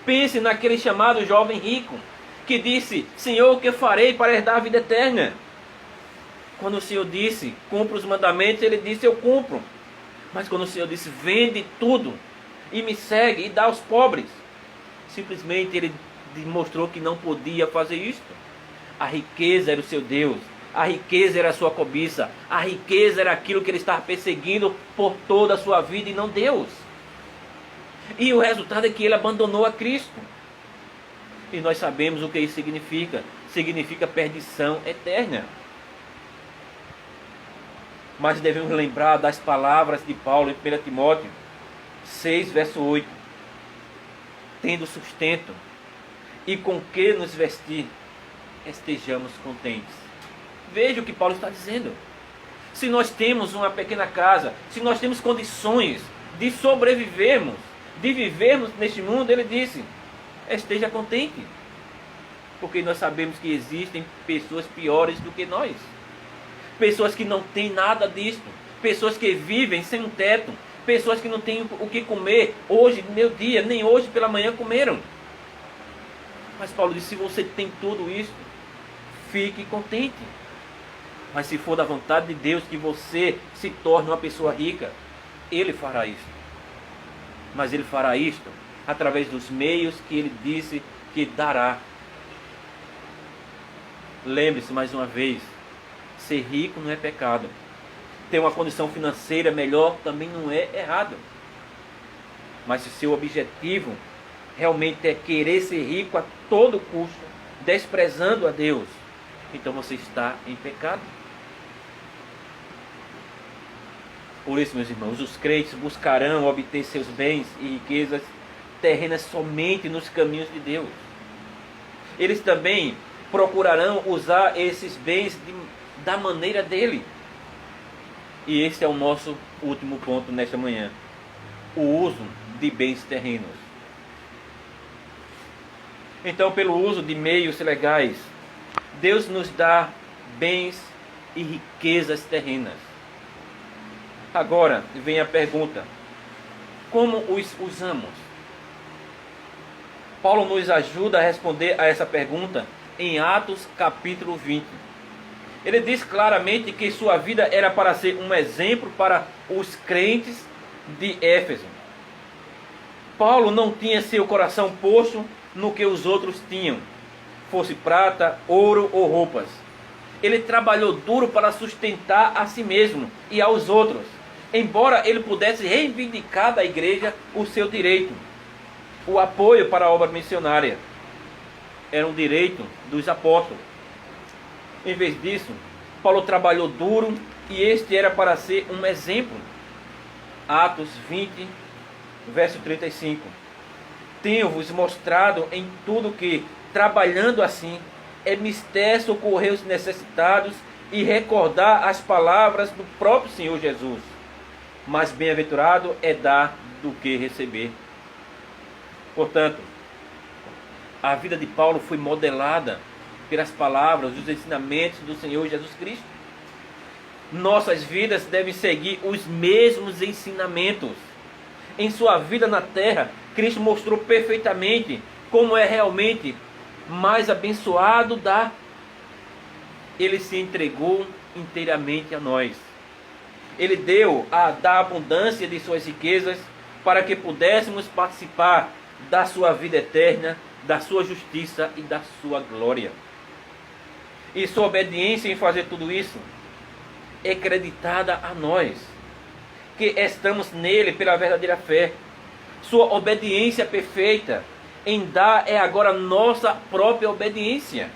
Pense naquele chamado jovem rico, que disse: Senhor, o que farei para herdar a vida eterna? Quando o Senhor disse: cumpra os mandamentos, ele disse: eu cumpro. Mas quando o Senhor disse: vende tudo e me segue e dá aos pobres, simplesmente ele demonstrou que não podia fazer isto. A riqueza era o seu Deus, a riqueza era a sua cobiça, a riqueza era aquilo que ele estava perseguindo por toda a sua vida e não Deus. E o resultado é que ele abandonou a Cristo. E nós sabemos o que isso significa. Significa perdição eterna. Mas devemos lembrar das palavras de Paulo em 1 Timóteo 6, verso 8. Tendo sustento e com que nos vestir, estejamos contentes. Veja o que Paulo está dizendo. Se nós temos uma pequena casa, se nós temos condições de sobrevivermos, de vivermos neste mundo, ele disse: esteja contente. Porque nós sabemos que existem pessoas piores do que nós. Pessoas que não têm nada disto. Pessoas que vivem sem um teto. Pessoas que não têm o que comer. Hoje, meu dia, nem hoje pela manhã comeram. Mas Paulo disse, se você tem tudo isso, fique contente. Mas se for da vontade de Deus que você se torne uma pessoa rica, Ele fará isso. Mas Ele fará isto através dos meios que Ele disse que dará. Lembre-se mais uma vez, ser rico não é pecado. Ter uma condição financeira melhor também não é errado. Mas se seu objetivo realmente é querer ser rico a todo custo, desprezando a Deus, então você está em pecado. Por isso, meus irmãos, os crentes buscarão obter seus bens e riquezas terrenas somente nos caminhos de Deus. Eles também procurarão usar esses bens da maneira dele. E esse é o nosso último ponto nesta manhã. O uso de bens terrenos. Então, pelo uso de meios legais, Deus nos dá bens e riquezas terrenas. Agora vem a pergunta: como os usamos? Paulo nos ajuda a responder a essa pergunta em Atos capítulo 20. Ele diz claramente que sua vida era para ser um exemplo para os crentes de Éfeso. Paulo não tinha seu coração posto no que os outros tinham, fosse prata, ouro ou roupas. Ele trabalhou duro para sustentar a si mesmo e aos outros, embora ele pudesse reivindicar da igreja o seu direito. O apoio para a obra missionária era um direito dos apóstolos. Em vez disso, Paulo trabalhou duro e este era para ser um exemplo. Atos 20, verso 35. Tenho-vos mostrado em tudo que, trabalhando assim, é mister socorrer os necessitados e recordar as palavras do próprio Senhor Jesus. Mas bem-aventurado é dar do que receber. Portanto, a vida de Paulo foi modelada pelas palavras, os ensinamentos do Senhor Jesus Cristo. Nossas vidas devem seguir os mesmos ensinamentos. Em sua vida na terra, Cristo mostrou perfeitamente como é realmente mais abençoado dar. Ele se entregou inteiramente a nós. Ele deu da abundância de suas riquezas para que pudéssemos participar da sua vida eterna, da sua justiça e da sua glória. E sua obediência em fazer tudo isso é creditada a nós, que estamos nele pela verdadeira fé. Sua obediência perfeita em dar é agora nossa própria obediência.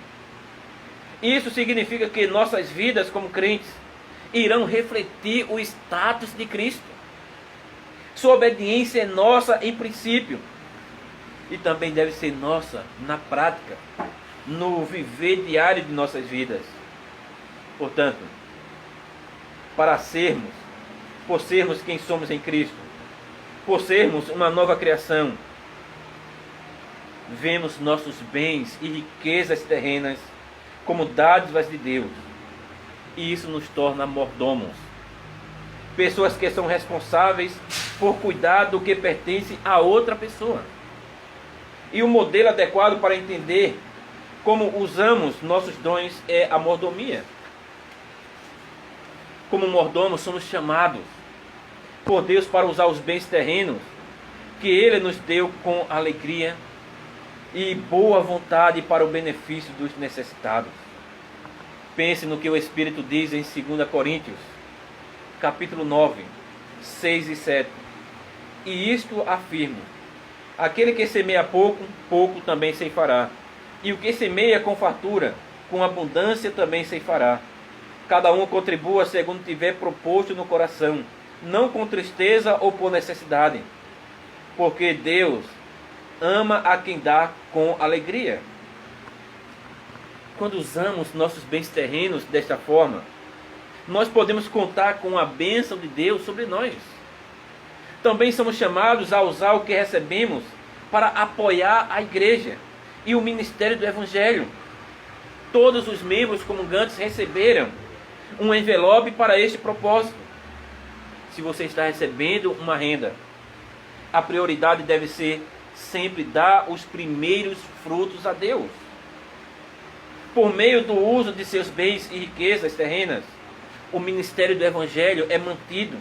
Isso significa que nossas vidas como crentes irão refletir o status de Cristo. Sua obediência é nossa em princípio e também deve ser nossa na prática, no viver diário de nossas vidas. Portanto, por sermos quem somos em Cristo, por sermos uma nova criação, vemos nossos bens e riquezas terrenas como dádivas de Deus. E isso nos torna mordomos. Pessoas que são responsáveis por cuidar do que pertence a outra pessoa. E o modelo adequado para entender como usamos nossos dons é a mordomia. Como mordomos, somos chamados por Deus para usar os bens terrenos que Ele nos deu com alegria e boa vontade para o benefício dos necessitados. Pense no que o Espírito diz em 2 Coríntios, capítulo 9, 6 e 7. E isto afirmo: aquele que semeia pouco, pouco também ceifará. E o que semeia com fartura, com abundância também ceifará. Cada um contribua segundo tiver proposto no coração, não com tristeza ou por necessidade, porque Deus ama a quem dá com alegria. Quando usamos nossos bens terrenos desta forma, nós podemos contar com a bênção de Deus sobre nós. Também somos chamados a usar o que recebemos para apoiar a igreja e o ministério do Evangelho. Todos os membros comungantes receberam um envelope para este propósito. Se você está recebendo uma renda, a prioridade deve ser sempre dá os primeiros frutos a Deus. Por meio do uso de seus bens e riquezas terrenas, o ministério do Evangelho é mantido.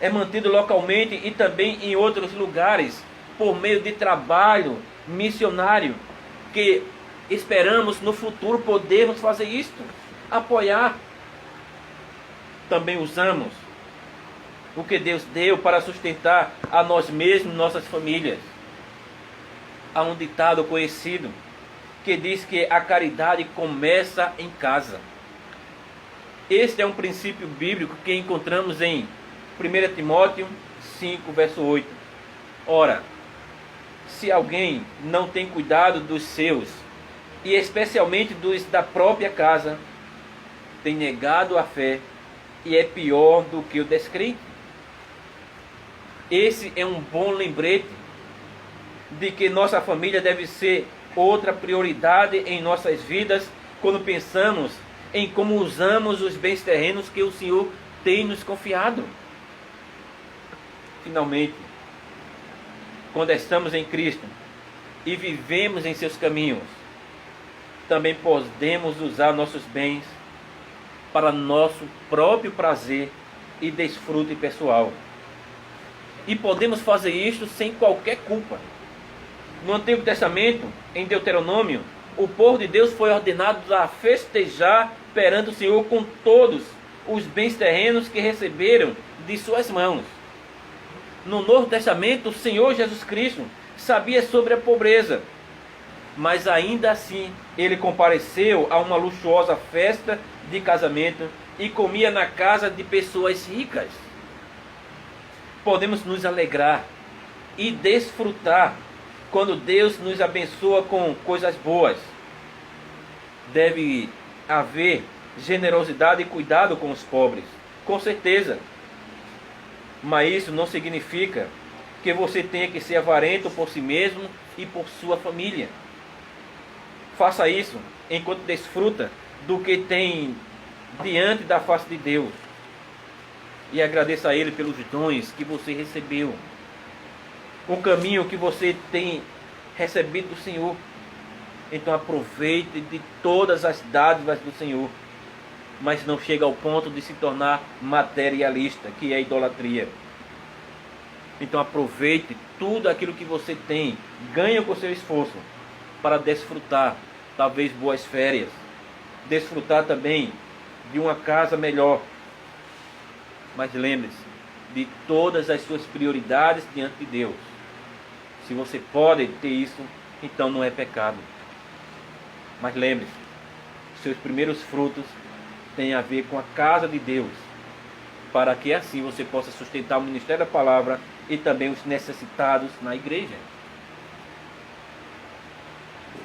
É mantido localmente e também em outros lugares, por meio de trabalho missionário, que esperamos no futuro podermos fazer isto, apoiar. Também usamos o que Deus deu para sustentar a nós mesmos, nossas famílias. Há um ditado conhecido que diz que a caridade começa em casa. Este é um princípio bíblico que encontramos em 1 Timóteo 5, verso 8. Ora, se alguém não tem cuidado dos seus, e especialmente dos da própria casa, tem negado a fé e é pior do que o descrente. Esse é um bom lembrete de que nossa família deve ser outra prioridade em nossas vidas quando pensamos em como usamos os bens terrenos que o Senhor tem nos confiado. Finalmente, quando estamos em Cristo e vivemos em seus caminhos, também podemos usar nossos bens para nosso próprio prazer e desfrute pessoal. E podemos fazer isto sem qualquer culpa. No Antigo Testamento, em Deuteronômio, o povo de Deus foi ordenado a festejar perante o Senhor com todos os bens terrenos que receberam de suas mãos. No Novo Testamento, o Senhor Jesus Cristo sabia sobre a pobreza, mas ainda assim ele compareceu a uma luxuosa festa de casamento e comia na casa de pessoas ricas. Podemos nos alegrar e desfrutar quando Deus nos abençoa com coisas boas. Deve haver generosidade e cuidado com os pobres, com certeza. Mas isso não significa que você tenha que ser avarento por si mesmo e por sua família. Faça isso enquanto desfruta do que tem diante da face de Deus. E agradeça a Ele pelos dons que você recebeu. O caminho que você tem recebido do Senhor. Então aproveite de todas as dádivas do Senhor. Mas não chega ao ponto de se tornar materialista, que é a idolatria. Então aproveite tudo aquilo que você tem, ganhe com seu esforço, para desfrutar, talvez boas férias, desfrutar também de uma casa melhor. Mas lembre-se de todas as suas prioridades diante de Deus. Se você pode ter isso, então não é pecado. Mas lembre-se, seus primeiros frutos têm a ver com a casa de Deus, para que assim você possa sustentar o ministério da palavra e também os necessitados na igreja.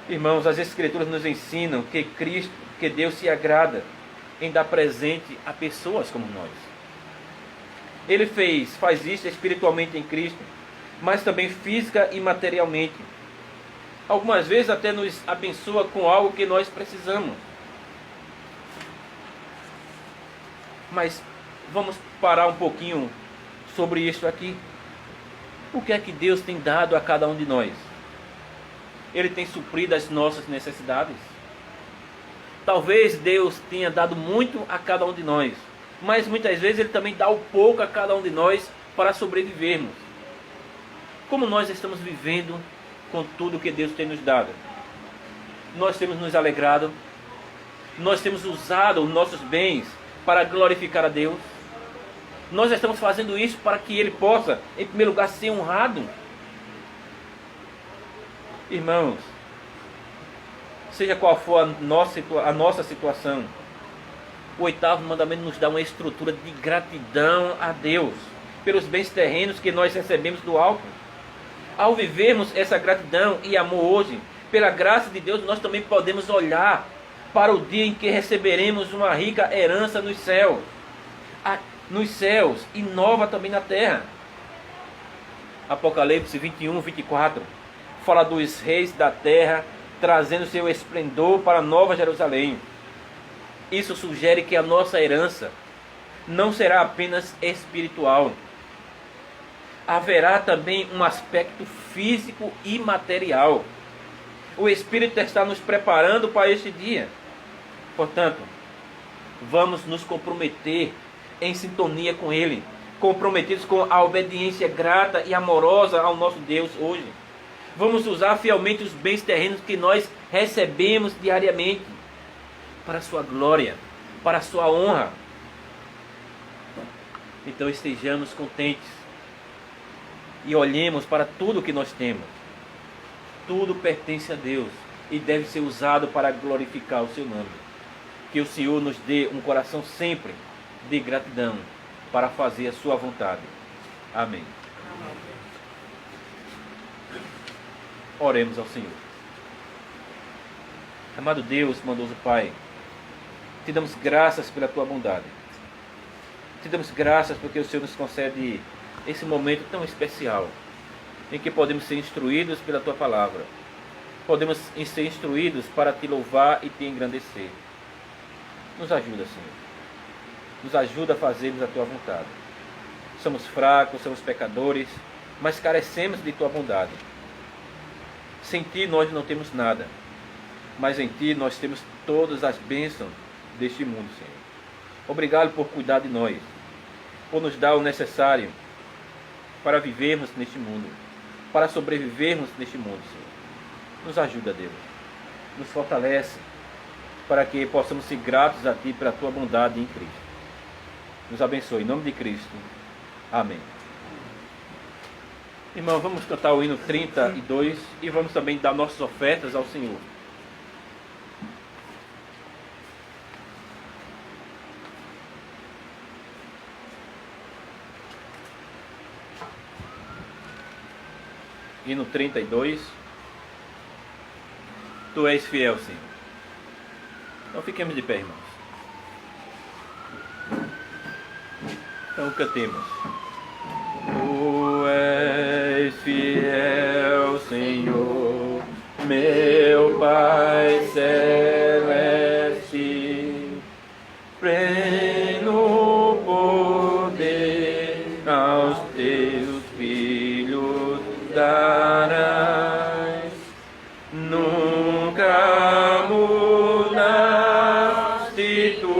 Irmãos, as Escrituras nos ensinam que Deus se agrada em dar presente a pessoas como nós. Ele faz isso espiritualmente em Cristo, mas também física e materialmente. Algumas vezes até nos abençoa com algo que nós precisamos. Mas vamos parar um pouquinho sobre isso aqui. O que é que Deus tem dado a cada um de nós? Ele tem suprido as nossas necessidades? Talvez Deus tenha dado muito a cada um de nós, mas muitas vezes Ele também dá o pouco a cada um de nós para sobrevivermos. Como nós estamos vivendo com tudo que Deus tem nos dado? Nós temos nos alegrado? Nós temos usado os nossos bens para glorificar a Deus? Nós estamos fazendo isso para que Ele possa, em primeiro lugar, ser honrado? Irmãos, seja qual for a nossa situação, o oitavo mandamento nos dá uma estrutura de gratidão a Deus pelos bens terrenos que nós recebemos do alto. Ao vivermos essa gratidão e amor hoje, pela graça de Deus, nós também podemos olhar para o dia em que receberemos uma rica herança nos céus e nova também na terra. Apocalipse 21, 24 fala dos reis da terra trazendo seu esplendor para Nova Jerusalém. Isso sugere que a nossa herança não será apenas espiritual. haverá também um aspecto físico e material. O Espírito está nos preparando para este dia. Portanto, vamos nos comprometer em sintonia com Ele, comprometidos com a obediência grata e amorosa ao nosso Deus hoje. Vamos usar fielmente os bens terrenos que nós recebemos diariamente para a sua glória, para a sua honra. Então estejamos contentes e olhemos para tudo que nós temos. Tudo pertence a Deus e deve ser usado para glorificar o seu nome. Que o Senhor nos dê um coração sempre de gratidão para fazer a sua vontade. Amém. Oremos ao Senhor. Amado Deus, bondoso Pai, te damos graças pela tua bondade. Te damos graças porque o Senhor nos concede esse momento tão especial, em que podemos ser instruídos pela tua palavra. Podemos ser instruídos para te louvar e te engrandecer. Nos ajuda, Senhor. Nos ajuda a fazermos a tua vontade. Somos fracos, somos pecadores, mas carecemos de tua bondade. Sem ti nós não temos nada, mas em ti nós temos todas as bênçãos deste mundo, Senhor. Obrigado por cuidar de nós, por nos dar o necessário para vivermos neste mundo, para sobrevivermos neste mundo, Senhor. Nos ajuda, Deus. Nos fortalece para que possamos ser gratos a ti pela tua bondade em Cristo. Nos abençoe em nome de Cristo. Amém. Irmão, vamos cantar o hino 32 e vamos também dar nossas ofertas ao Senhor. Hino 32. Tu és fiel, Senhor. Então fiquemos de pé, irmãos. Então cantemos. Tu és fiel, Senhor, meu Pai celeste, pleno poder aos teus filhos darás. Nunca mudaste, tu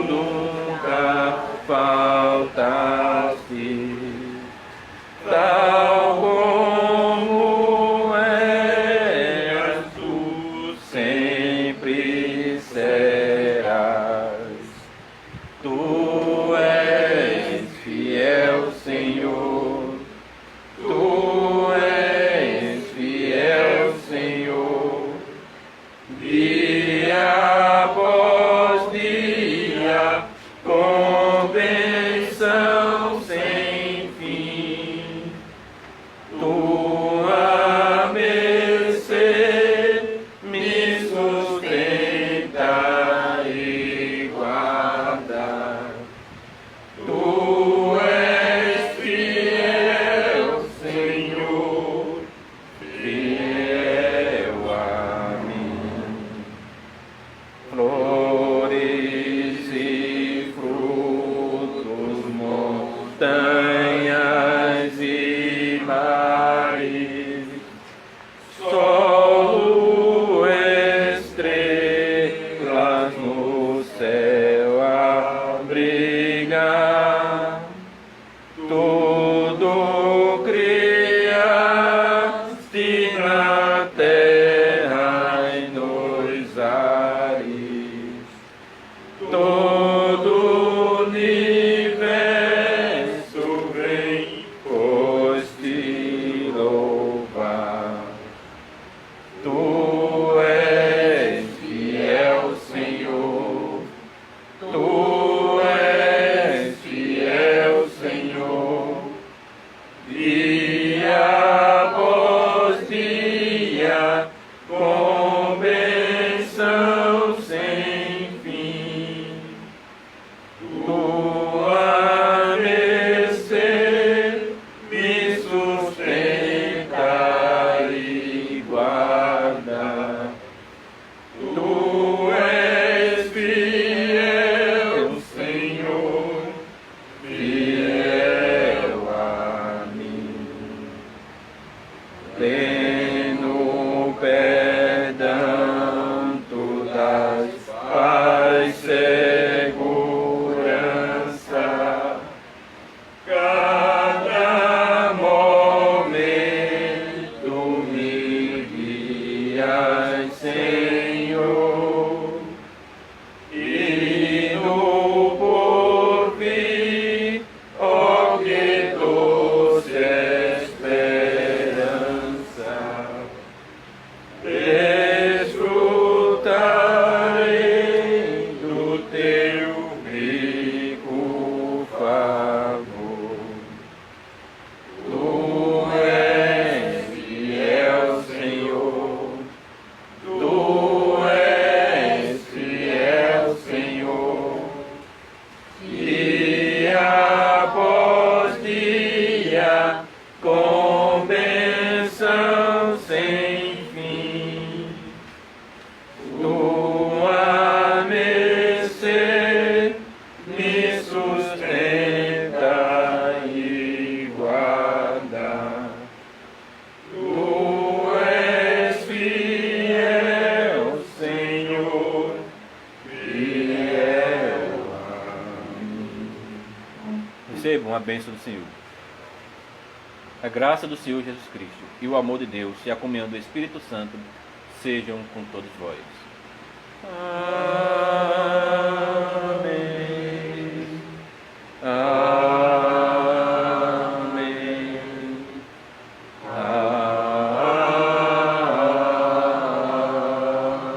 nunca faltaste. Tal como és, tu sempre serás. Tu és fiel, Senhor. Tu és fiel, Senhor. Dia após dia, com bênção sem fim. Tua mercê me sustenta e guarda. Tu és fiel, Senhor, fiel a mim. Flores e frutos, montanhas e mares, sol, estrelas no céu abrigar. Tudo criaste na terra e nos ares. Todo o universo vem, pois te pleno perdão, tu dás paz, segurança, cada momento me guias, Senhor, e no porvir, ó que doce esperança, desfrutarei do teu rico favor. Tu és fiel, Senhor, tu és fiel, Senhor, dia após dia, com bênção sem fim. Tua mercê me sustenta e guarda. Tu és fiel, Senhor, fiel a mim. Recebam a bênção do Senhor. A graça do Senhor Jesus Cristo e o amor de Deus e a comunhão do Espírito Santo sejam com todos vós. Amém. Amém.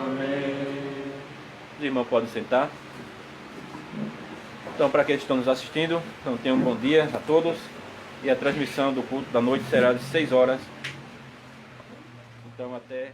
Amém. Os irmãos podem sentar. Então, para aqueles que estão nos assistindo, então, tenham um bom dia a todos. E a transmissão do culto da noite será às 6 horas. Então, até